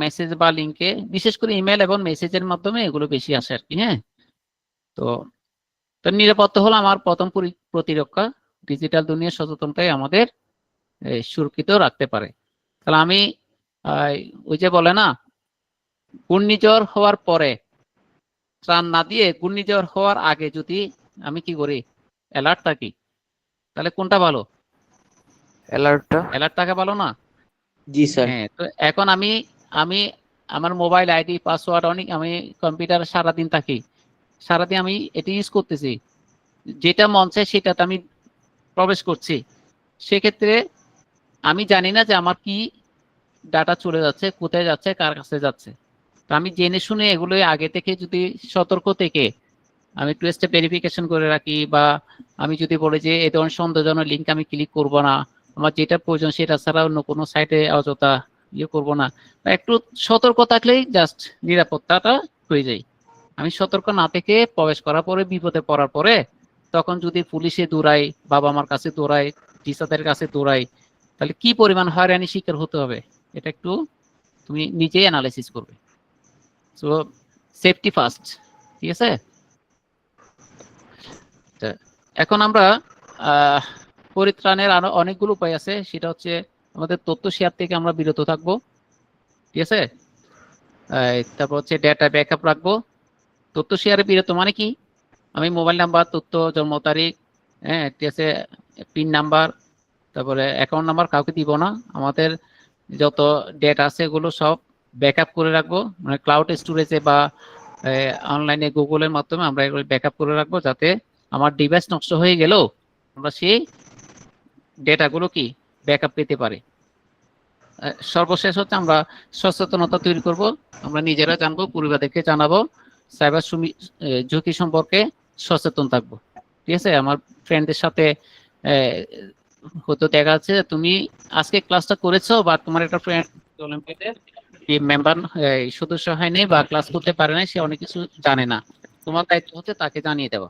মেসেজ বা লিঙ্কে, বিশেষ করে ইমেল এবং মেসেজের মাধ্যমে এগুলো বেশি আসে আর কি। হ্যাঁ, তো নিরাপত্তা হলো আমার প্রথম প্রতিরক্ষা। ডিজিটাল দুনিয়ার সচেতনতাই আমাদের সুরক্ষিত রাখতে পারে। তাহলে আমি ওই যে বলে না, ঘূর্ণিঝড় হওয়ার পরে ত্রাণ না দিয়ে ঘূর্ণিঝড় হওয়ার আগে যদি আমি কি করি, অ্যালার্ট থাকি, তাহলে কোনটা ভালো? অ্যালার্ট থাকা ভালো না? জি স্যার। হ্যাঁ, তো এখন আমি আমার মোবাইল আইডি পাসওয়ার্ড আমি কম্পিউটারে সারাদিন থাকি, সারাদিন আমি এটা ইউজ করতেছি, যেটা মন চায় সেটাতে আমি প্রবেশ করছি। সেক্ষেত্রে আমি জানি না যে আমার কি ডাটা চলে যাচ্ছে, কোথায় যাচ্ছে, কার কাছে যাচ্ছে। তো আমি জেনে শুনে এগুলো আগে থেকে যদি সতর্ক থেকে আমি টু স্টেপ ভেরিফিকেশন করে রাখি, বা আমি যদি বলি যে এই ধরনের সন্দেহজনক লিঙ্ক আমি ক্লিক করব না, আমার যেটা প্রয়োজন সেটা ছাড়া অন্য কোনো সাইটে অযথা করব না, বা একটু সতর্ক থাকলেই জাস্ট নিরাপত্তাটা হয়ে যায়। আমি সতর্ক না থেকে প্রবেশ করার পরে বিপদে পড়ার পরে তখন যদি পুলিশে দৌড়াই, বাবা মার কাছে দৌড়াই, টিচারদের কাছে দৌড়াই, তাহলে কি পরিমাণ হয়রানি শিকার হতে হবে এটা একটু তুমি নিজেই অ্যানালাইসিস করবে। So safety first. ঠিক আছে, এখন আমরা পরিত্রাণের আরো অনেকগুলো উপায় আছে। সেটা হচ্ছে আমাদের তথ্য শেয়ার থেকে আমরা বিরত থাকবো। ঠিক আছে, তারপর হচ্ছে ডেটা ব্যাকআপ রাখবো। তথ্য শেয়ারে বিরত মানে কি, আমি মোবাইল নাম্বার, তথ্য, জন্ম তারিখ, হ্যাঁ, ঠিক আছে, পিন নাম্বার, তারপরে অ্যাকাউন্ট নাম্বার কাউকে দিব না। আমাদের যত ডেটা আছে এগুলো সব ব্যাকআপ করে রাখবো, মানে ক্লাউড স্টোরেজে বা অনলাইনে গুগলের মাধ্যমে আমরা এগুলো ব্যাকআপ করে রাখবো, যাতে আমার ডিভাইস নষ্ট হয়ে গেলেও আমরা সেই ডেটাগুলো কি ব্যাকআপ পেতে পারি। সর্বশেষ হচ্ছে আমরা সচেতনতা তৈরি করব, আমরা নিজেরা জানবো, পরিবারকে জানাবো, সাইবার ঝুঁকি সম্পর্কে সচেতন থাকবো। ঠিক আছে, আমার ফ্রেন্ডদের সাথে হয়তো দেখা যাচ্ছে তুমি আজকে ক্লাসটা করেছো, বা তোমার একটা ফ্রেন্ড অলিম্পিয়াডের টিম মেম্বার সদস্য হয়নি বা ক্লাস করতে পারে না, সে অনেক কিছু জানে না, তোমার দায়িত্ব হচ্ছে তাকে জানিয়ে দেওয়া।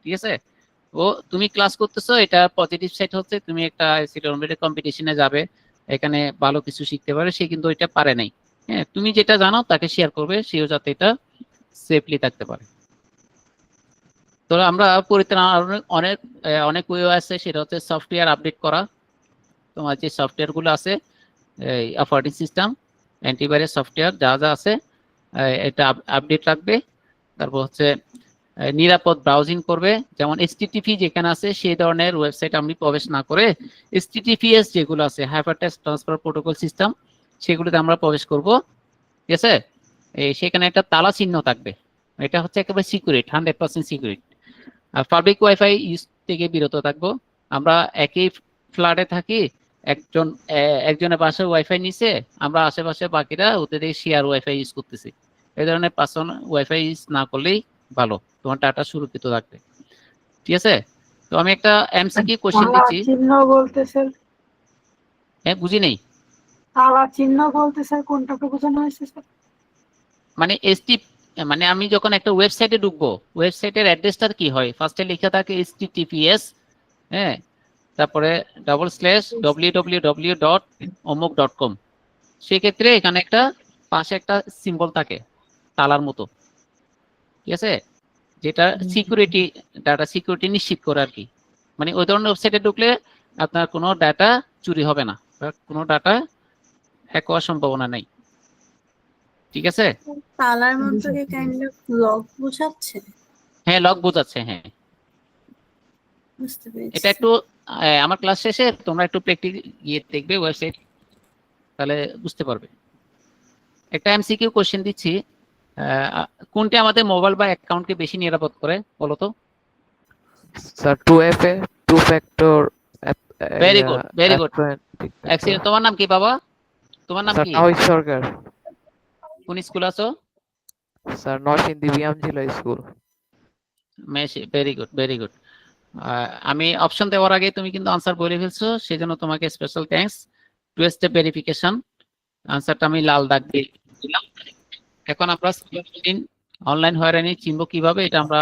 ঠিক আছে, ও তুমি ক্লাস করতেছো, এটা পজিটিভ সাইড হচ্ছে তুমি একটা অলিম্পিয়াডের কম্পিটিশনে যাবে, এখানে ভালো কিছু শিখতে পারে, সে কিন্তু এটা পারে নাই। হ্যাঁ, তুমি যেটা জানো তাকে শেয়ার করবে, সেও যাতে এটা সেফলি থাকতে পারে। তো আমরা পরিত্রাণ অনেক ওয়ে আছে, সেটা হচ্ছে সফটওয়্যার আপডেট করা। তোমার যে সফটওয়্যার গুলো আছে, অপারেটিং সিস্টেম, অ্যান্টিভাইরাস সফটওয়্যার যা যা আছে এটা আপডেট রাখবে। তারপর হচ্ছে নিরাপদ ব্রাউজিং করবে, যেমন HTTP যেখানে আছে সেই ধরনের ওয়েবসাইট আমি প্রবেশ না করে HTTPS যেগুলো আছে, হাইপারটেক্সট ট্রান্সফার প্রোটোকল সিস্টেম, সেগুলোতে আমরা প্রবেশ করব। ঠিক আছে, সেখানে একটা তালা চিহ্ন থাকবে, এটা হচ্ছে একেবারে সিকিউরিট, 100% সিকিউরিট। আর পাবলিক ওয়াইফাই ইউজ থেকে বিরত থাকবো। আমরা একই ফ্ল্যাটে থাকি, একজনের বাসায় ওয়াইফাই নিছে, আমরা আশেপাশে বাকিরা ওদের শেয়ার ওয়াইফাই ইউজ করতেছি, এই ধরনের পার্সোনাল ওয়াইফাই ইউজ না করলেই ভালো। তোমার ডাটা সুরক্ষিত থাকবে। ঠিক আছে, তো আমি একটা এমসিকিউ কোশ্চেন তালা দিচ্ছি। চিহ্ন বলতে স্যার, হ্যাঁ, বুঝি নেই। তালা চিহ্ন বলতে স্যার কোনটাকে বোঝানো হয়েছে স্যার? মানে মানে আমি যখন একটা ওয়েবসাইটে ঢুকবো, ওয়েবসাইটের অ্যাড্রেসটা কি হয়? ফার্স্টে লেখা থাকে https, হ্যাঁ, তারপরে www.omuk.com। সেক্ষেত্রে এখানে একটা পাশে একটা সিম্বল থাকে তালার মতো, ঠিক আছে, যেটা সিকিউরিটি, ডাটা সিকিউরিটি নিশ্চিত করে আর কি। মানে ওই ধরনের ওয়েবসাইটে ঢুকলে আপনার কোনো ডাটা চুরি হবে না বা কোনো ডাটা হ্যাক হওয়ার সম্ভাবনা নেই। ঠিক আছে, তালার মধ্যে কি কাইন্ড অফ লক বোঝাচ্ছে? হ্যাঁ লক বোঝাচ্ছে, হ্যাঁ। বুঝতে পেরেছি। এটা একটু আমার ক্লাস শেষে তোমরা একটু প্র্যাকটিস গিয়ে দেখবে ওয়েবসাইট, তাহলে বুঝতে পারবে। একটা এমসিকিউ কোশ্চেন দিচ্ছি, কোনটি আমাদের মোবাইল বা অ্যাকাউন্টকে বেশি নিরাপদ করে বলো তো? Sir 2FA, two factor. Very good, very good. Excellent. তোমার নাম কি বাবা? তোমার নাম স্যার কি? তাওহিদ সরকার। কোন স্কুল আছো? স্যার নরসিংদী বিয়াম জেলা school. Very good, very good. আমি অপশন দেওয়ার আগে তুমি কিন্তু আনসার বলে ফেলছো, সেজন্য তোমাকে special thanks. Two step verification, আনসারটা আমি লাল দাগ দিয়ে দিলাম। এখন আমরা অনলাইন হয়রানি চিনব কিভাবে, এটা আমরা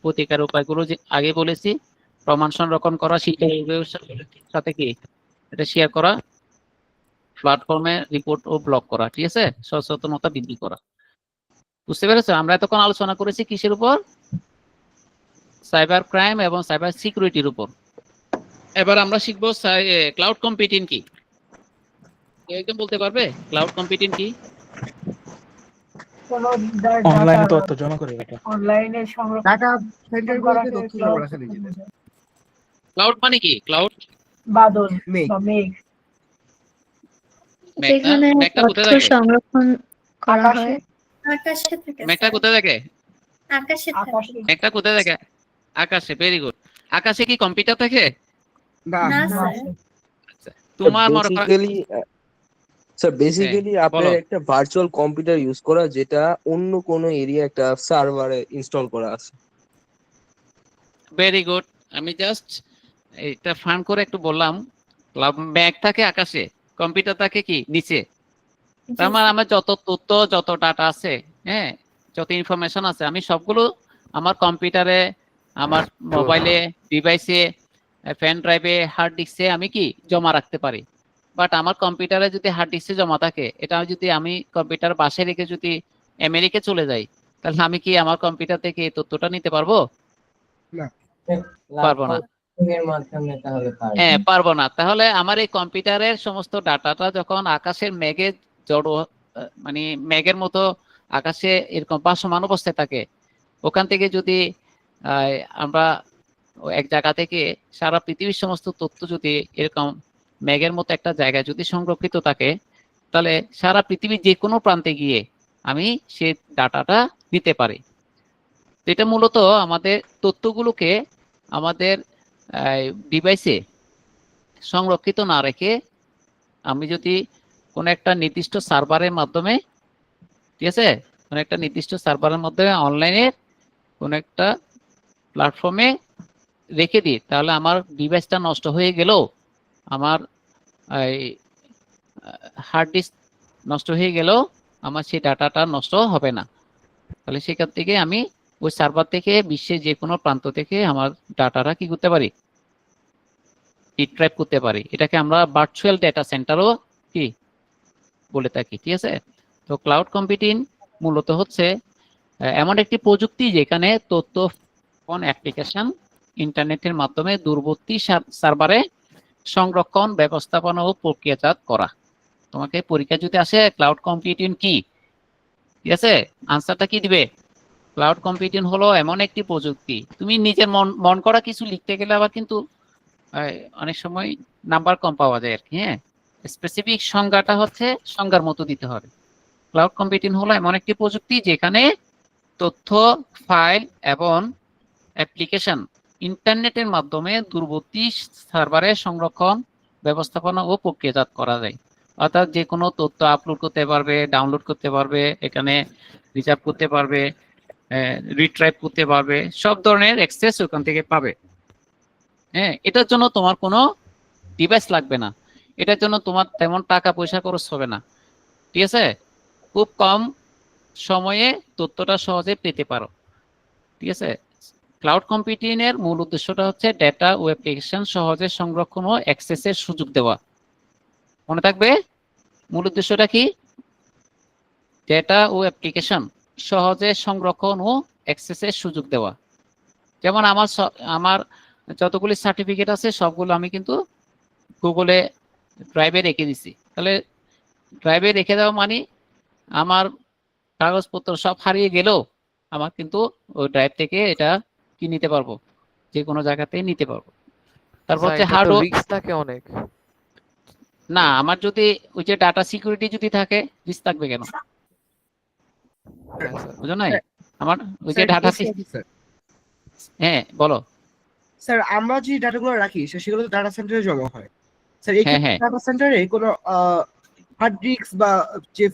প্রতিকার উপায়গুলো যে আগে বলেছি। প্রমাণ সংরক্ষণ করা, শিক্ষার্থীদের সাথে কি এটা শেয়ার করা, প্ল্যাটফর্মে রিপোর্ট ও ব্লক করা, ঠিক আছে, সচেতনতা বৃদ্ধি করা। বুঝতে পেরেছো? আমরা এতক্ষণ আলোচনা করেছি কিসের উপর? সাইবার ক্রাইম এবং সাইবার সিকিউরিটির উপর। এবার আমরা শিখবো ক্লাউড কম্পিউটিং কি। কেউ একজন বলতে পারবে ক্লাউড কম্পিউটিং কি? অনলাইনে তথ্য জমা করে রাখা, অনলাইনে সংরক্ষণ করা ক্লাউড মানে কি? ক্লাউড বাদল বা মেঘ। যেখানে মেঘটা কোথায় তথ্য থাকে? সংরক্ষণ করা আকাশে, হয়। আকাশে থাকে মেঘটা স্যার। কোথায় থাকে? আকাশে থাকে। আকাশে মেঘটা কোথায় থাকে? আকাশে। Very good. আকাশে কি কম্পিউটার থাকে? না না স্যার। আচ্ছা, তোমার মনে করো স্যার বেসিক্যালি আপনার বলো। একটা ভার্চুয়াল কম্পিউটার ইউজ করা যেটা অন্য কোনো এরিয়া একটা সার্ভারে ইনস্টল করা আছে। Very good. আমি জাস্ট এটা ফান করে একটু বললাম, ব্যাগ থাকে আকাশে, কম্পিউটার থাকে কি নিচে। তার মানে আমার যত তথ্য, যত ডাটা আছে, হ্যাঁ, যত ইনফরমেশন আছে, আমি সবগুলো আমার কম্পিউটারে, আমার মোবাইলে, ডিভাইসে, পেন ড্রাইভে, হার্ড ডিস্কে আমি কি জমা রাখতে পারি। বাট আমার কম্পিউটারে যদি হার্ড ডিস্কে জমা থাকে, এটা যদি আমি কম্পিউটার বাসায় রেখে যদি আমেরিকা চলে যাই, তাহলে আমি কি আমার কম্পিউটার থেকে এই তথ্যটা নিতে পারবো? পারবো না। হ্যাঁ, পারবো না। তাহলে আমার এই কম্পিউটারের সমস্ত ডাটাটা যখন আকাশের মেঘে জড়ো, মানে মেঘের মতো আকাশে এরকম ভাসমান অবস্থায় থাকে, ওখান থেকে যদি আমরা এক জায়গা থেকে সারা পৃথিবীর সমস্ত তথ্য যদি এরকম মেঘের মতো একটা জায়গায় যদি সংরক্ষিত থাকে, তাহলে সারা পৃথিবীর যে কোনো প্রান্তে গিয়ে আমি সেই ডাটাটা নিতে পারি। এটা মূলত আমাদের তথ্যগুলোকে আমাদের ডিভাইসে সংরক্ষিত না রেখে আমি যদি কোনো একটা নির্দিষ্ট সার্ভারের মাধ্যমে, ঠিক আছে, কোনো একটা নির্দিষ্ট সার্ভারের মাধ্যমে অনলাইনে কোনো একটা প্ল্যাটফর্মে রেখে দিই, তাহলে আমার ডিভাইসটা নষ্ট হয়ে গেলেও, আমার হার্ড ডিস্ক নষ্ট হয়ে গেলেও আমার সেই ডাটাটা নষ্ট হবে না। তাহলে সেখান থেকে আমি ওই সার্ভার থেকে বিশ্বের যে কোনো প্রান্ত থেকে আমার ডাটাটা কি করতে পারি, রিট্রাইভ করতে পারি। এটাকে আমরা ভার্চুয়াল ডেটা সেন্টারও কি বলে থাকি, ঠিক আছে। তো ক্লাউড কম্পিউটিং মূলত হচ্ছে এমন একটি প্রযুক্তি যেখানে তথ্য অ্যাপ্লিকেশন ইন্টারনেটের মাধ্যমে দূরবর্তী সার্ভারে সংরক্ষণ, ব্যবস্থাপনা ও প্রক্রিয়াজাত করা। তোমাকে পরীক্ষা যদি আসে ক্লাউড কম্পিউটিং কি, ঠিক আছে, আনসারটা কি দিবে? ক্লাউড কম্পিউটিং হলো এমন একটি প্রযুক্তি, তুমি নিজের মন করা কিছু লিখতে গেলে আবার কিন্তু অনেক সময় নাম্বার কম পাওয়া যায় আর কি। হ্যাঁ, স্পেসিফিক সংজ্ঞাটা হচ্ছে সংজ্ঞার মতো দিতে হবে। ক্লাউড কম্পিউটিং হলো এমন একটি প্রযুক্তি যেখানে তথ্য, ফাইল এবং অ্যাপ্লিকেশন ইন্টারনেটের মাধ্যমে দূরবর্তী সার্ভারে সংরক্ষণ, ব্যবস্থাপনা ও প্রক্রিয়াজাত করা যায়। অর্থাৎ যে কোনো তথ্য আপলোড করতে পারবে, ডাউনলোড করতে পারবে, এখানে রিজার্ভ করতে পারবে, রিট্রাইভ করতে পারবে, সব ধরনের অ্যাক্সেস ওখান থেকে পাবে। হ্যাঁ, এটার জন্য তোমার কোনো ডিভাইস লাগবে না, এটার জন্য তোমার তেমন টাকা পয়সা খরচ হবে না, ঠিক আছে? খুব কম সময়ে তথ্যটা সহজে পেতে পারো, ঠিক আছে? ক্লাউড কম্পিউটিং এর মূল উদ্দেশ্যটা হচ্ছে ডেটা ও অ্যাপ্লিকেশন সহজে সংরক্ষণ ও অ্যাক্সেসের সুযোগ দেওয়া। মনে থাকবে মূল উদ্দেশ্যটা কি? ডেটা ও অ্যাপ্লিকেশন সহজে সংরক্ষণ ও অ্যাক্সেসের সুযোগ দেওয়া। যেমন আমার যতগুলি সার্টিফিকেট আছে সবগুলো আমি কিন্তু গুগলে ড্রাইভে রেখে দিছি। তাহলে ড্রাইভে রেখে দেওয়া মানে আমার কাগজপত্র সব হারিয়ে গেলেও আমার কিন্তু ওই ড্রাইভ থেকে এটা কি নিতে পারবো, যে কোনো জায়গাতেই নিতে পারবো। তারপর হচ্ছে হার্ডওয়্যার। রিস্ক থাকে অনেক। না, আমার যদি ওই যে ডাটা সিকিউরিটি যদি থাকে, রিস্ক থাকবে কেন? বুঝো নাই? আমার ওই যে ডাটা, হ্যাঁ বলো। স্যার আমরা যে ডাটাগুলো রাখি সেগুলো তো ডাটা সেন্টারে জমা হয় স্যার। এই হ্যাঁ। ডাটা সেন্টারে কোনো হার্ড ডিস্ক বা যে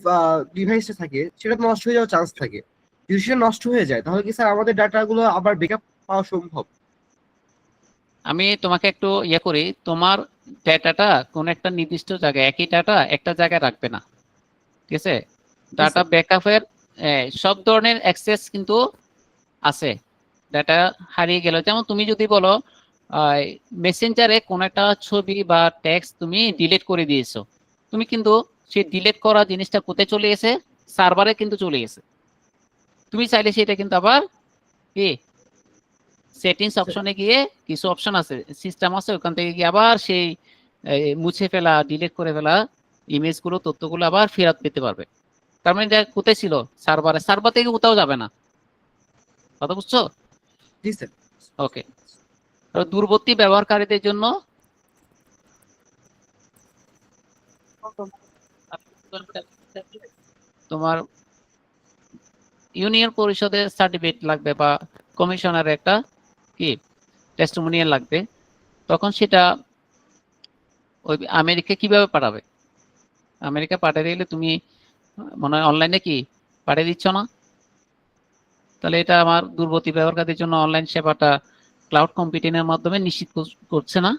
ডিভাইসটা থাকে সেটা তো নষ্ট হয়ে যাওয়ার চান্স থাকে। যদি সেটা নষ্ট হয়ে যায় তাহলে কি স্যার আমাদের ডাটাগুলো আবার ব্যাকআপ পাওয়া সম্ভব? আমি তোমাকে একটু ইয়ে করি, তোমার ডাটাটা কোন একটা নির্দিষ্ট জায়গায়, একই ডাটা একটা জায়গায় রাখবে না, ঠিক আছে? ডাটা ব্যাকআপের সব ধরনের অ্যাক্সেস কিন্তু আছে। ডাটা হারিয়ে গেল, যেমন তুমি যদি বলো মেসেঞ্জারে কোন একটা ছবি বা টেক্সট তুমি ডিলিট করে দিয়েছো, তুমি কিন্তু সেই ডিলিট করা জিনিসটা কোথায় চলে গেছে? সার্ভারে কিন্তু চলে গেছে। তুমি চাইলে সেটা কিন্তু আবার কি সেটিংস অপশনে গিয়ে কিছু অপশন আছে, সিস্টেম আছে, ওখান থেকে গিয়ে আবার সেই মুছে ফেলা, ডিলিট করে ফেলা ইমেজগুলো, তথ্যগুলো আবার ফেরত পেতে পারবে। তার মানে এটা কোথায় ছিল? সার্ভারে। সার্ভার থেকে কোথাও যাবে না, কথা বুঝছো? জি স্যার। ওকে। দূরবর্তী ব্যবহারকারীদের জন্য তোমার ইউনিয়ন পরিষদের সার্টিফিকেট লাগবে বা কমিশনারের একটা কি টেস্টিমোনিয়াল লাগবে। তখন সেটা ওই আমেরিকা কিভাবে পাঠাবে? আমেরিকা পাঠিয়ে দিলে তুমি মনে হয় অনলাইনে কি পাঠিয়ে দিচ্ছ না? তাহলে এটা আমার দূরবর্তী ব্যবহারকারীদের জন্য অনলাইন সেবাটা ক্লাউড কম্পিউটিং এর মাধ্যমে নিশ্চিত করছে না।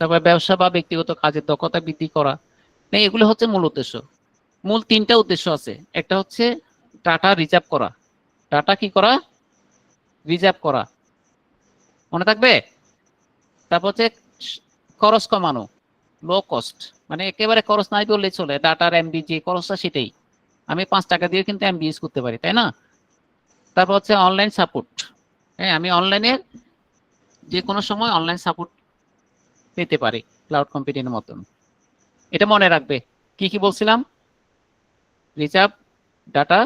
তারপরে ব্যবসা বা ব্যক্তিগত কাজের দক্ষতা বৃদ্ধি করা, এগুলো হচ্ছে মূল উদ্দেশ্য। মূল তিনটা উদ্দেশ্য আছে। একটা হচ্ছে ডাটা রিজার্ভ করা, ডাটা কি করা? রিজার্ভ করা, মনে থাকবে? তারপর হচ্ছে খরচ কমানো, লো কস্ট, মানে একেবারে খরচ নাই বললেই চলে, ডাটার এমবি যে খরচটা সেটাই, আমি 5 টাকা দিয়ে কিন্তু এমবি ইউজ করতে পারি, তাই না? তারপর হচ্ছে অনলাইন সাপোর্ট, হ্যাঁ আমি অনলাইনে যে কোনো সময় অনলাইন সাপোর্ট পেতে পারি ক্লাউড কম্পিউটিং এর মতন। এটা মনে রাখবে। কি কি বলছিলাম? রিজার্ভ, ডাটা,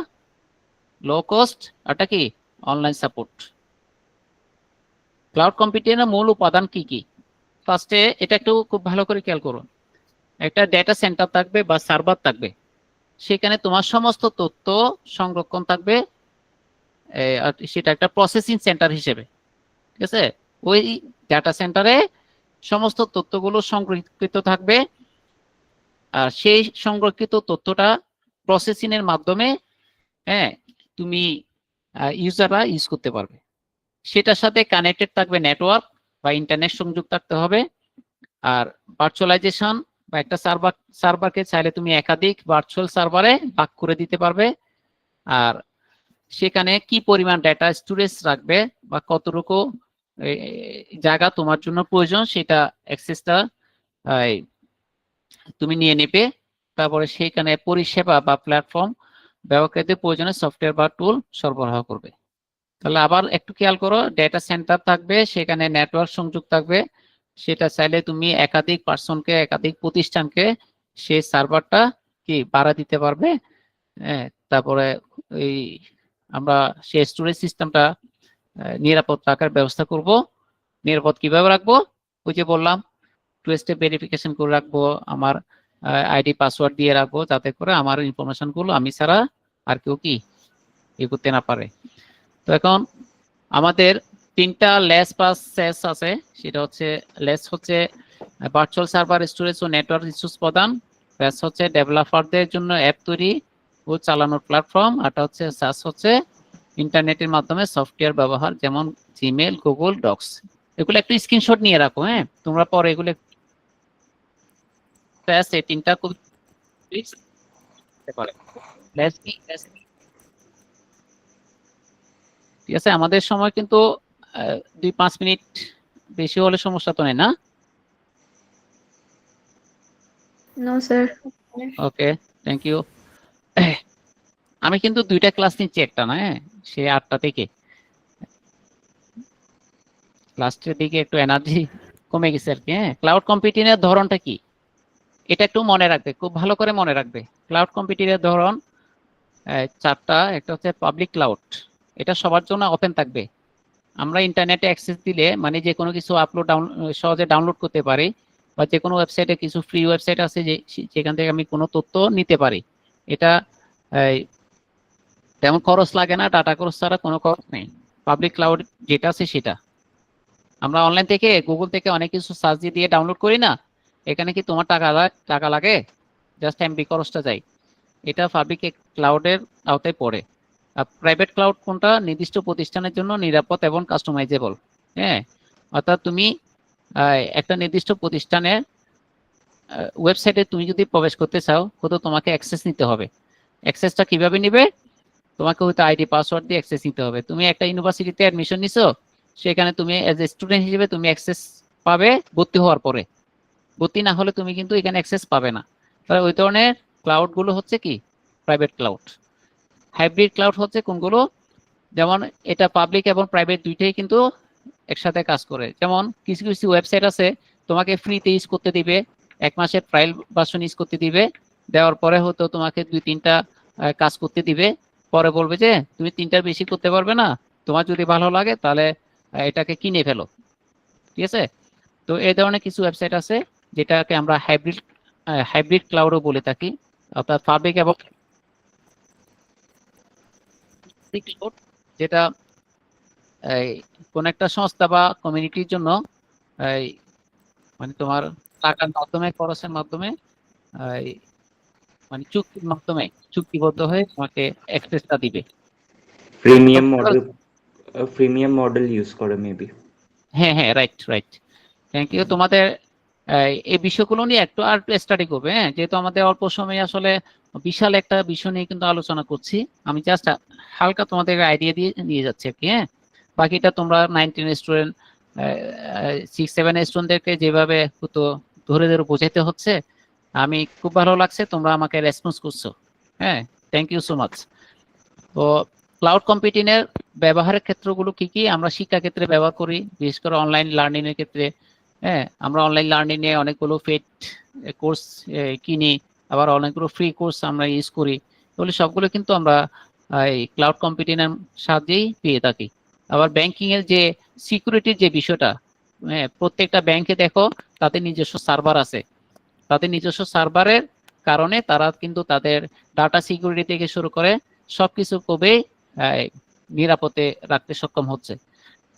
লো কস্ট, এটা কি অনলাইন সাপোর্ট। ক্লাউড কম্পিউটিং এর মূল উপাদান কি কি? ফার্স্টে এটা একটু খুব ভালো করে খেয়াল করুন। একটা ডেটা সেন্টার থাকবে বা সার্ভার থাকবে, সেখানে তোমার সমস্ত তথ্য সংরক্ষণ থাকবে, সেটা একটা প্রসেসিং সেন্টার হিসেবে, ঠিক আছে? ওই ডাটা সেন্টারে সমস্ত তথ্যগুলো সংরক্ষিত থাকবে, আর সেই সংরক্ষিত তথ্যটা প্রসেসিং এর মাধ্যমে হ্যাঁ তুমি ইউজাররা ইউজ করতে পারবে। সেটার সাথে কানেক্টেড থাকবে নেটওয়ার্ক বা ইন্টারনেট সংযোগ থাকতে হবে। আর ভার্চুয়ালাইজেশন বা একটা সার্ভারকে চাইলে তুমি একাধিক ভার্চুয়াল সার্ভারে ভাগ করে দিতে পারবে। আর সেখানে কি পরিমাণ ডেটা স্টোরেজ রাখবে বা কতটুকু জায়গা তোমার জন্য প্রয়োজন সেটা অ্যাক্সেসটা তুমি নিয়ে নেবে। তারপরে সেখানে পরিষেবা বা প্ল্যাটফর্ম ব্যবহারকারীদের প্রয়োজনে সফটওয়্যার বা টুল সরবরাহ করবে। তাহলে আবার একটু খেয়াল করো, ডেটা সেন্টার থাকবে, সেখানে নেটওয়ার্ক সংযোগ থাকবে, সেটা চাইলে তুমি একাধিক পার্সনকে, একাধিক প্রতিষ্ঠানকে সেই সার্ভারটা কি ভাড়া দিতে পারবে। তারপরে এই আমরা সেই স্টোরেজ সিস্টেমটা নিরাপদ রাখার ব্যবস্থা করব। নিরাপদ কিভাবে রাখবো? ওই যে বললাম, 2 স্টেপ ভেরিফিকেশন করে রাখবো, আমার আইডি পাসওয়ার্ড দিয়ে রাখবো, যাতে করে আমার ইনফরমেশন গুলো আমি ছাড়া আর কেউ কি এ করতে না পারে। তো এখন আমাদের 3টা লেস পাস সেস আছে। সেটা হচ্ছে লেস হচ্ছে ভার্চুয়াল সার্ভার স্টোরেজ ও নেটওয়ার্ক রিসোর্স প্রদান, প্যাস হচ্ছে ডেভেলপারদের জন্য অ্যাপ তৈরি ও চালানোর প্ল্যাটফর্ম, আর হচ্ছে সাস হচ্ছে ইন্টারনেটের মাধ্যমে সফটওয়্যার ব্যবহার, যেমন জিমেল, গুগল ডক্স। এগুলো একটু স্ক্রিনশট নিয়ে রাখো, হ্যাঁ, তোমরা পরে এগুলো এই তিনটা খুব ঠিক আছে। আমাদের সময় কিন্তু 2-5 মিনিট বেশি হলে সমস্যা তো নেই না? No sir. Okay, thank you. আমি কিন্তু 2টা ক্লাস নিচ্ছি, একটা না, হ্যাঁ, সে 8টা থেকে। লাস্টের দিকে একটু এনার্জি কমে গেছে আর কি। হ্যাঁ, ক্লাউড কম্পিউটিং এর ধরনটা কি এটা একটু মনে রাখবে, খুব ভালো করে মনে রাখবে। ক্লাউড কম্পিউটিং এর ধরন 4টা। একটা হচ্ছে পাবলিক ক্লাউড, এটা সবার জন্য ওপেন থাকবে। আমরা ইন্টারনেটে অ্যাক্সেস দিলে মানে যে কোনো কিছু সহজে ডাউনলোড করতে পারি, বা যে কোনো ওয়েবসাইটে কিছু ফ্রি ওয়েবসাইট আছে যেখান থেকে আমি কোনো তথ্য নিতে পারি। এটা তেমন খরচ লাগে না, ডাটা খরচ ছাড়া কোনো খরচ নেই। পাবলিক ক্লাউড যেটা আছে সেটা আমরা অনলাইন থেকে গুগল থেকে অনেক কিছু সার্চ দিয়ে ডাউনলোড করি না, এখানে কি তোমার টাকা লাগে? জাস্ট এমবি খরচটা যায়। এটা পাবলিক ক্লাউডের আওতায় পড়ে। আর প্রাইভেট ক্লাউড কোনটা? নির্দিষ্ট প্রতিষ্ঠানের জন্য নিরাপদ এবং কাস্টমাইজেবল। হ্যাঁ, অর্থাৎ তুমি একটা নির্দিষ্ট প্রতিষ্ঠানের ওয়েবসাইটে তুমি যদি প্রবেশ করতে চাও, হয়তো তোমাকে অ্যাক্সেস নিতে হবে। অ্যাক্সেসটা কিভাবে নিবে? তোমাকে হয়তো আইডি পাসওয়ার্ড দিয়ে অ্যাক্সেস নিতে হবে। তুমি একটা ইউনিভার্সিটিতে অ্যাডমিশন নিছো, সেখানে তুমি অ্যাজ এ স্টুডেন্ট হিসেবে তুমি অ্যাক্সেস পাবে ভর্তি হওয়ার পরে। ভর্তি না হলে তুমি কিন্তু এখানে অ্যাক্সেস পাবে না। তাহলে ওই ধরনের ক্লাউড গুলো হচ্ছে কি প্রাইভেট ক্লাউড। হাইব্রিড ক্লাউড হচ্ছে কোনগুলো? যেমন এটা পাবলিক এবং প্রাইভেট দুইটাই কিন্তু একসাথে কাজ করে। যেমন কিছু কিছু ওয়েবসাইট আছে তোমাকে ফ্রিতে ইউজ করতে দিবে, 1 মাসের ট্রায়াল ভার্সন ইউজ করতে দিবে, দেওয়ার পরে হয়তো তোমাকে 2-3টা কাজ করতে দিবে, পরে বলবে যে তুমি 3টার বেশি করতে পারবে না, তোমার যদি ভালো লাগে তাহলে এটাকে কিনে ফেলো। ঠিক আছে? তো এই ধরনের কিছু ওয়েবসাইট আছে যেটাকে আমরা হাইব্রিড ক্লাউডও বলে থাকি, অর্থাৎ পাবলিক এবং যেটা কোন একটা সংস্থা বা কমিউনিটির জন্য মানে তোমার টাকার মাধ্যমে, খরচের মাধ্যমে, মানে চুক্তির মাধ্যমে চুক্তিবদ্ধ হয়ে তোমাকে অ্যাক্সেসটা দিবে। প্রিমিয়াম মডেল ইউজ করে মেবি। হ্যাঁ হ্যাঁ, রাইট। Thank you. তোমাদের এই বিষয়গুলো নিয়ে একটু আর স্টাডি করবে, হ্যাঁ, যেহেতু আমাদের অল্প সময়ে আসলে বিশাল একটা বিষয় নিয়ে কিন্তু আলোচনা করছি। আমি জাস্ট হালকা তোমাদের আইডিয়া দিয়ে নিয়ে যাচ্ছি আর কি। হ্যাঁ, বাকিটা তোমরা 9-10 স্টুডেন্ট 6-7 স্টুডেন্টদেরকে যেভাবে তো ধরে বোঝাইতে হচ্ছে, আমি খুব ভালো লাগছে তোমরা আমাকে রেসপন্স করছো। হ্যাঁ, থ্যাংক ইউ সো মাচ। তো ক্লাউড কম্পিউটিং এর ব্যবহারের ক্ষেত্রগুলো কি কি? আমরা শিক্ষা ক্ষেত্রে ব্যবহার করি, বিশেষ করে অনলাইন লার্নিং এর ক্ষেত্রে। হ্যাঁ, আমরা অনলাইন লার্নিং এ অনেকগুলো পেড কোর্স কিনি, আবার অনেকগুলো ফ্রি কোর্স আমরা ইউজ করি। তাহলে সবগুলো কিন্তু আমরা এই ক্লাউড কম্পিউটিং এর সাহায্যেই পেয়ে থাকি। আবার ব্যাংকিং এর যে সিকিউরিটির যে বিষয়টা, হ্যাঁ, প্রত্যেকটা ব্যাংকে দেখো তাদের নিজস্ব সার্ভার আছে। তাদের নিজস্ব সার্ভারের কারণে তারা কিন্তু তাদের ডাটা সিকিউরিটি থেকে শুরু করে সবকিছু খুবই নিরাপদে রাখতে সক্ষম হচ্ছে।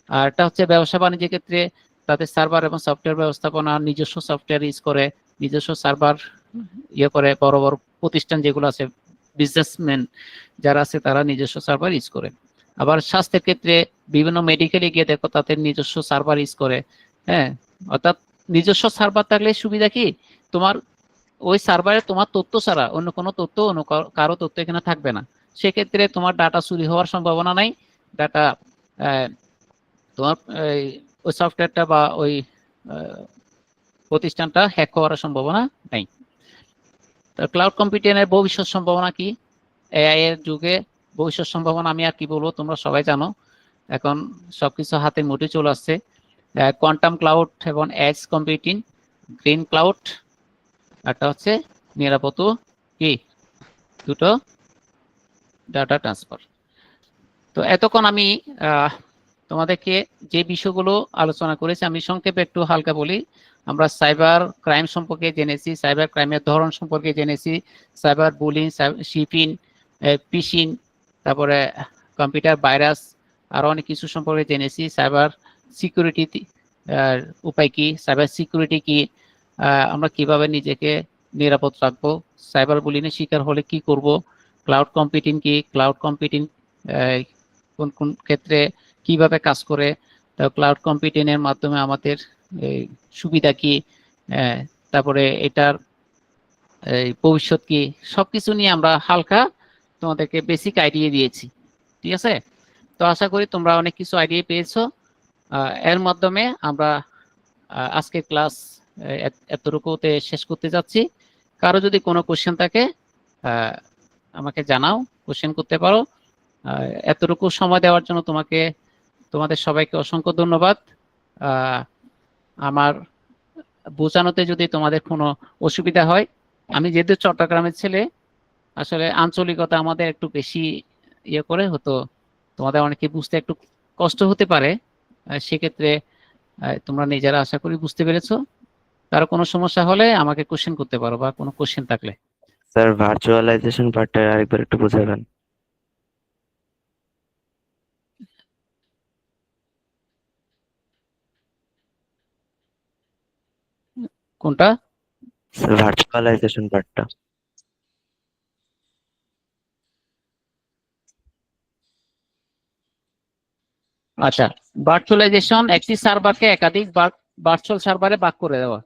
আর এটা হচ্ছে ব্যবসা বাণিজ্যের ক্ষেত্রে তাদের সার্ভার এবং সফটওয়্যার ব্যবস্থাপনা নিজস্ব সফটওয়্যার ইউজ করে, নিজস্ব সার্ভার করে। বড় বড় প্রতিষ্ঠান যেগুলো আছে, বিজনেসম্যান যারা আছে তারা নিজস্ব সার্ভার ইউজ করে। আবার স্বাস্থ্যের ক্ষেত্রে বিভিন্ন মেডিকেলে গিয়ে দেখো তাদের নিজস্ব সার্ভার ইউজ করে। হ্যাঁ, অর্থাৎ নিজস্ব সার্ভার থাকলে সুবিধা কি, তোমার ওই সার্ভারে তোমার তথ্য ছাড়া অন্য কোনো তথ্য, অন্য কারো তথ্য এখানে থাকবে না। সেক্ষেত্রে তোমার ডাটা চুরি হওয়ার সম্ভাবনা নাই, ডাটা তোমার ওই সফটওয়্যারটা বা ওই প্রতিষ্ঠানটা হ্যাক হওয়ার সম্ভাবনা নাই। ক্লাউড কম্পিউটিং এর ভবিষ্যৎ সম্ভাবনা কি? এআই এর যুগে ভবিষ্যৎ সম্ভাবনা আমি আর কি বলবো, তোমরা সবাই জানো। এখন সবকিছু হাতে মুঠে চলে আসছে। কোয়ান্টাম ক্লাউড এবং এজ কম্পিউটিং, গ্রিন ক্লাউড, একটা হচ্ছে নিরাপদ কি দুটো ডাটা ট্রান্সফার। তো এতক্ষণ আমি তোমাদেরকে যে বিষয়গুলো আলোচনা করেছি আমি সংক্ষেপে একটু হালকা বলি। আমরা সাইবার ক্রাইম সম্পর্কে জেনেছি, সাইবার ক্রাইমের ধরন সম্পর্কে জেনেছি, সাইবার বুলিং, শিপিং, ফিশিং, তারপরে কম্পিউটার ভাইরাস, আরো অনেক কিছু সম্পর্কে জেনেছি। সাইবার সিকিউরিটি উপায় কি, সাইবার সিকিউরিটি কি, আমরা কিভাবে নিজেকে নিরাপদ রাখবো, সাইবার বুলিং এর শিকার হলে কি করব, ক্লাউড কম্পিউটিং কি, ক্লাউড কম্পিউটিং কোন কোন ক্ষেত্রে কিভাবে কাজ করে, ক্লাউড কম্পিউটিং এর মাধ্যমে আমাদের এই সুবিধা কি, তারপরে এটার এই ভবিষ্যৎ কি, সবকিছু নিয়ে আমরা হালকা তোমাদেরকে বেসিক আইডিয়া দিয়েছি। ঠিক আছে, তো আশা করি তোমরা অনেক কিছু আইডিয়া পেয়েছো। এর মাধ্যমে আমরা আজকের ক্লাস এতটুকুতে শেষ করতে যাচ্ছি। কারো যদি কোনো কোশ্চেন থাকে আমাকে জানাও, কোশ্চেন করতে পারো। এতটুকু সময় দেওয়ার জন্য তোমাদের সবাইকে অসংখ্য ধন্যবাদ। আমার বোঝানোতে যদি তোমাদের কোনো অসুবিধা হয়, আমি যেহেতু চট্টগ্রামের ছেলে, আসলে আঞ্চলিকতা আমাদের একটু বেশি ইয়ে করে, হতো তোমাদের অনেকে বুঝতে একটু কষ্ট হতে পারে। সেক্ষেত্রে তোমরা নিজেরা আশা করি বুঝতে পেরেছো। কারো কোনো সমস্যা হলে আমাকে কোশ্চেন করতে পারো, বা কোনো কোশ্চেন থাকলে। স্যার ভার্চুয়ালাইজেশন পার্টটা আরেকবার একটু বোঝাবেন। কোনটা? স্যার ভার্চুয়ালাইজেশন পার্টটা। আচ্ছা, ভার্চুয়ালাইজেশন একটি সার্ভারকে একাধিক ভার্চুয়াল সার্ভারে ভাগ করে দেওয়া।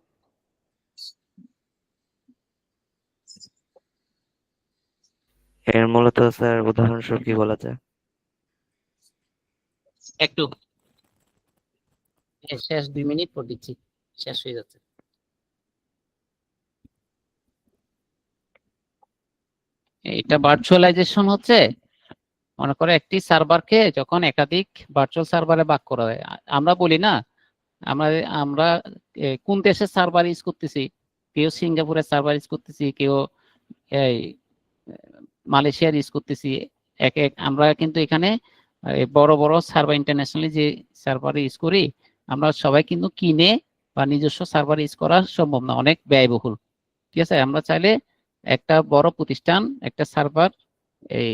এর মূলত স্যার উদাহরণস্বরূপ কি বলা যায়? একটু শেষ 2 মিনিট পর দিচ্ছি, শেষ হয়ে যাচ্ছে। এটা ভার্চুয়ালাইজেশন হচ্ছে, মনে করো একটি সার্ভারকে যখন একাধিক ভার্চুয়াল সার্ভারে ভাগ করা হয়। আমরা বলি না, আমরা আমরা কোন দেশের সার্ভার ইউজ করতেছি, কেউ সিঙ্গাপুরের সার্ভার ইউজ করতেছি, কেউ এই মালয়েশিয়ার ইউজ করতেছি। আমরা কিন্তু এখানে বড় বড় সার্ভার ইন্টারন্যাশনালি যে সার্ভার ইউজ করি, আমরা সবাই কিন্তু কিনে বা নিজস্ব সার্ভার ইউজ করা সম্ভব না, অনেক ব্যয়বহুল। ঠিক আছে, আমরা চাইলে একটা বড় প্রতিষ্ঠান একটা সার্ভার এই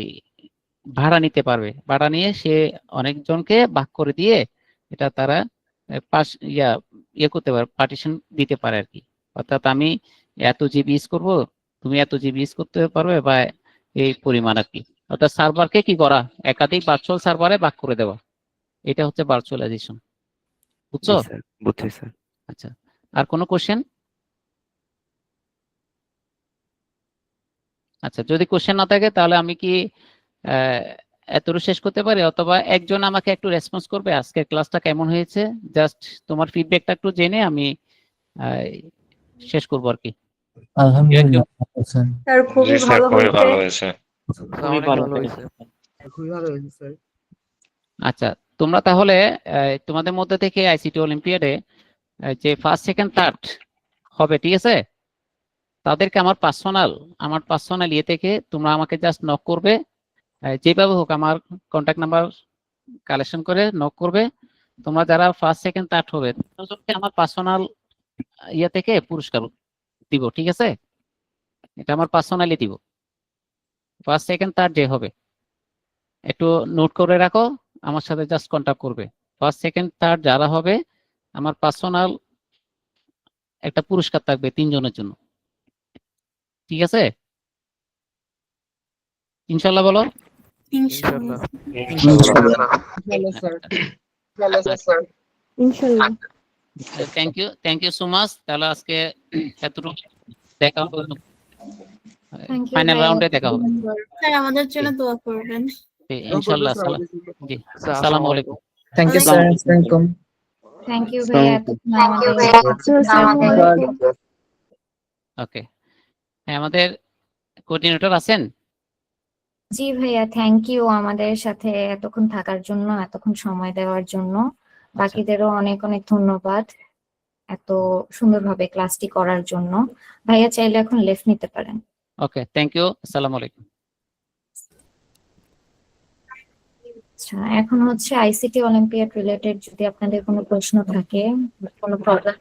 ভাড়া নিতে পারবে, ভাড়া নিয়ে সে অনেকজনকে ভাগ করে দিয়ে এটা তারা ইয়ে করতে পারে, পার্টিশন দিতে পারে আর কি। অর্থাৎ আমি এত জিবি ইউজ করবো, তুমি এত জিবি ইউজ করতে পারবে, বা এই পরিমাণ আর কি। অর্থাৎ সার্ভারকে কি করা, একাধিক ভার্চুয়াল সার্ভারে ভাগ করে দেওয়া, এটা হচ্ছে ভার্চুয়ালাইজেশন। বুঝছো? বুঝছি স্যার। আচ্ছা, আর কোনো কোশ্চেন? আচ্ছা, যদি কোশ্চেন না থাকে তাহলে আমি কি এতটুকু শেষ করতে পারি, অথবা একজন আমাকে একটু রেসপন্স করবে আজকের ক্লাসটা কেমন হয়েছে, জাস্ট তোমার ফিডব্যাকটা একটু জেনে আমি শেষ করবো আর কি। আলহামদুলিল্লাহ স্যার। স্যার খুবই জি স্যার, ভালো খুবই ভালো হয়েছে। হয়েছে। অনেক ভালো হয়েছে। খুবই ভালো হয়েছে স্যার। আচ্ছা, তোমরা তাহলে তোমাদের মধ্যে থেকে আইসিটি অলিম্পিয়াডে যে ফার্স্ট সেকেন্ড থার্ড হবে, ঠিক আছে, তাদেরকে আমার পার্সোনাল ইয়ে থেকে তোমরা আমাকে জাস্ট নক করবে, যেভাবে হোক আমার কন্ট্যাক্ট নাম্বার কালেকশন করে নক করবে। তোমরা যারা ফার্স্ট সেকেন্ড থার্ড হবে তাদেরকে আমার পার্সোনাল ইয়ে থেকে পুরস্কার দিব, ঠিক আছে, এটা আমার পার্সোনালি দিব। ফার্স্ট সেকেন্ড থার্ড যে হবে একটু নোট করে রাখো, আমার সাথে জাস্ট কন্ট্যাক্ট করবে। ফার্স্ট সেকেন্ড থার্ড যারা হবে আমার পার্সোনাল একটা পুরস্কার থাকবে 3 জনের জন্য, ঠিক আছে? ইনশাল্লাহ বলো। ইনশাআল্লাহ। ইনশাআল্লাহ। Thank you so much. তাহলে আজকে এতটুকু, দেখা হবে ফাইনাল রাউন্ডে, দেখা হবে। স্যার আমাদের জন্য দোয়া করবেন। ইনশাআল্লাহ। জি, আসসালামু আলাইকুম। Thank you sir. Welcome. Thank you ভাইয়া। ওকে, আমাদের কোঅর্ডিনেটর আছেন? জি ভাইয়া, থ্যাংক ইউ আমাদের সাথে এতক্ষণ থাকার জন্য, এতক্ষণ সময় দেওয়ার জন্য। বাকিদেরও অনেক অনেক ধন্যবাদ এত সুন্দরভাবে ক্লাসটি করার জন্য। ভাইয়া চাইলে এখন লেফট নিতে পারেন। ওকে, থ্যাংক ইউ, আসসালামু আলাইকুম। আচ্ছা, এখন হচ্ছে আইসিটি অলিম্পিয়াড রিলেটেড যদি আপনাদের কোনো প্রশ্ন থাকে, কোনো প্রবলেম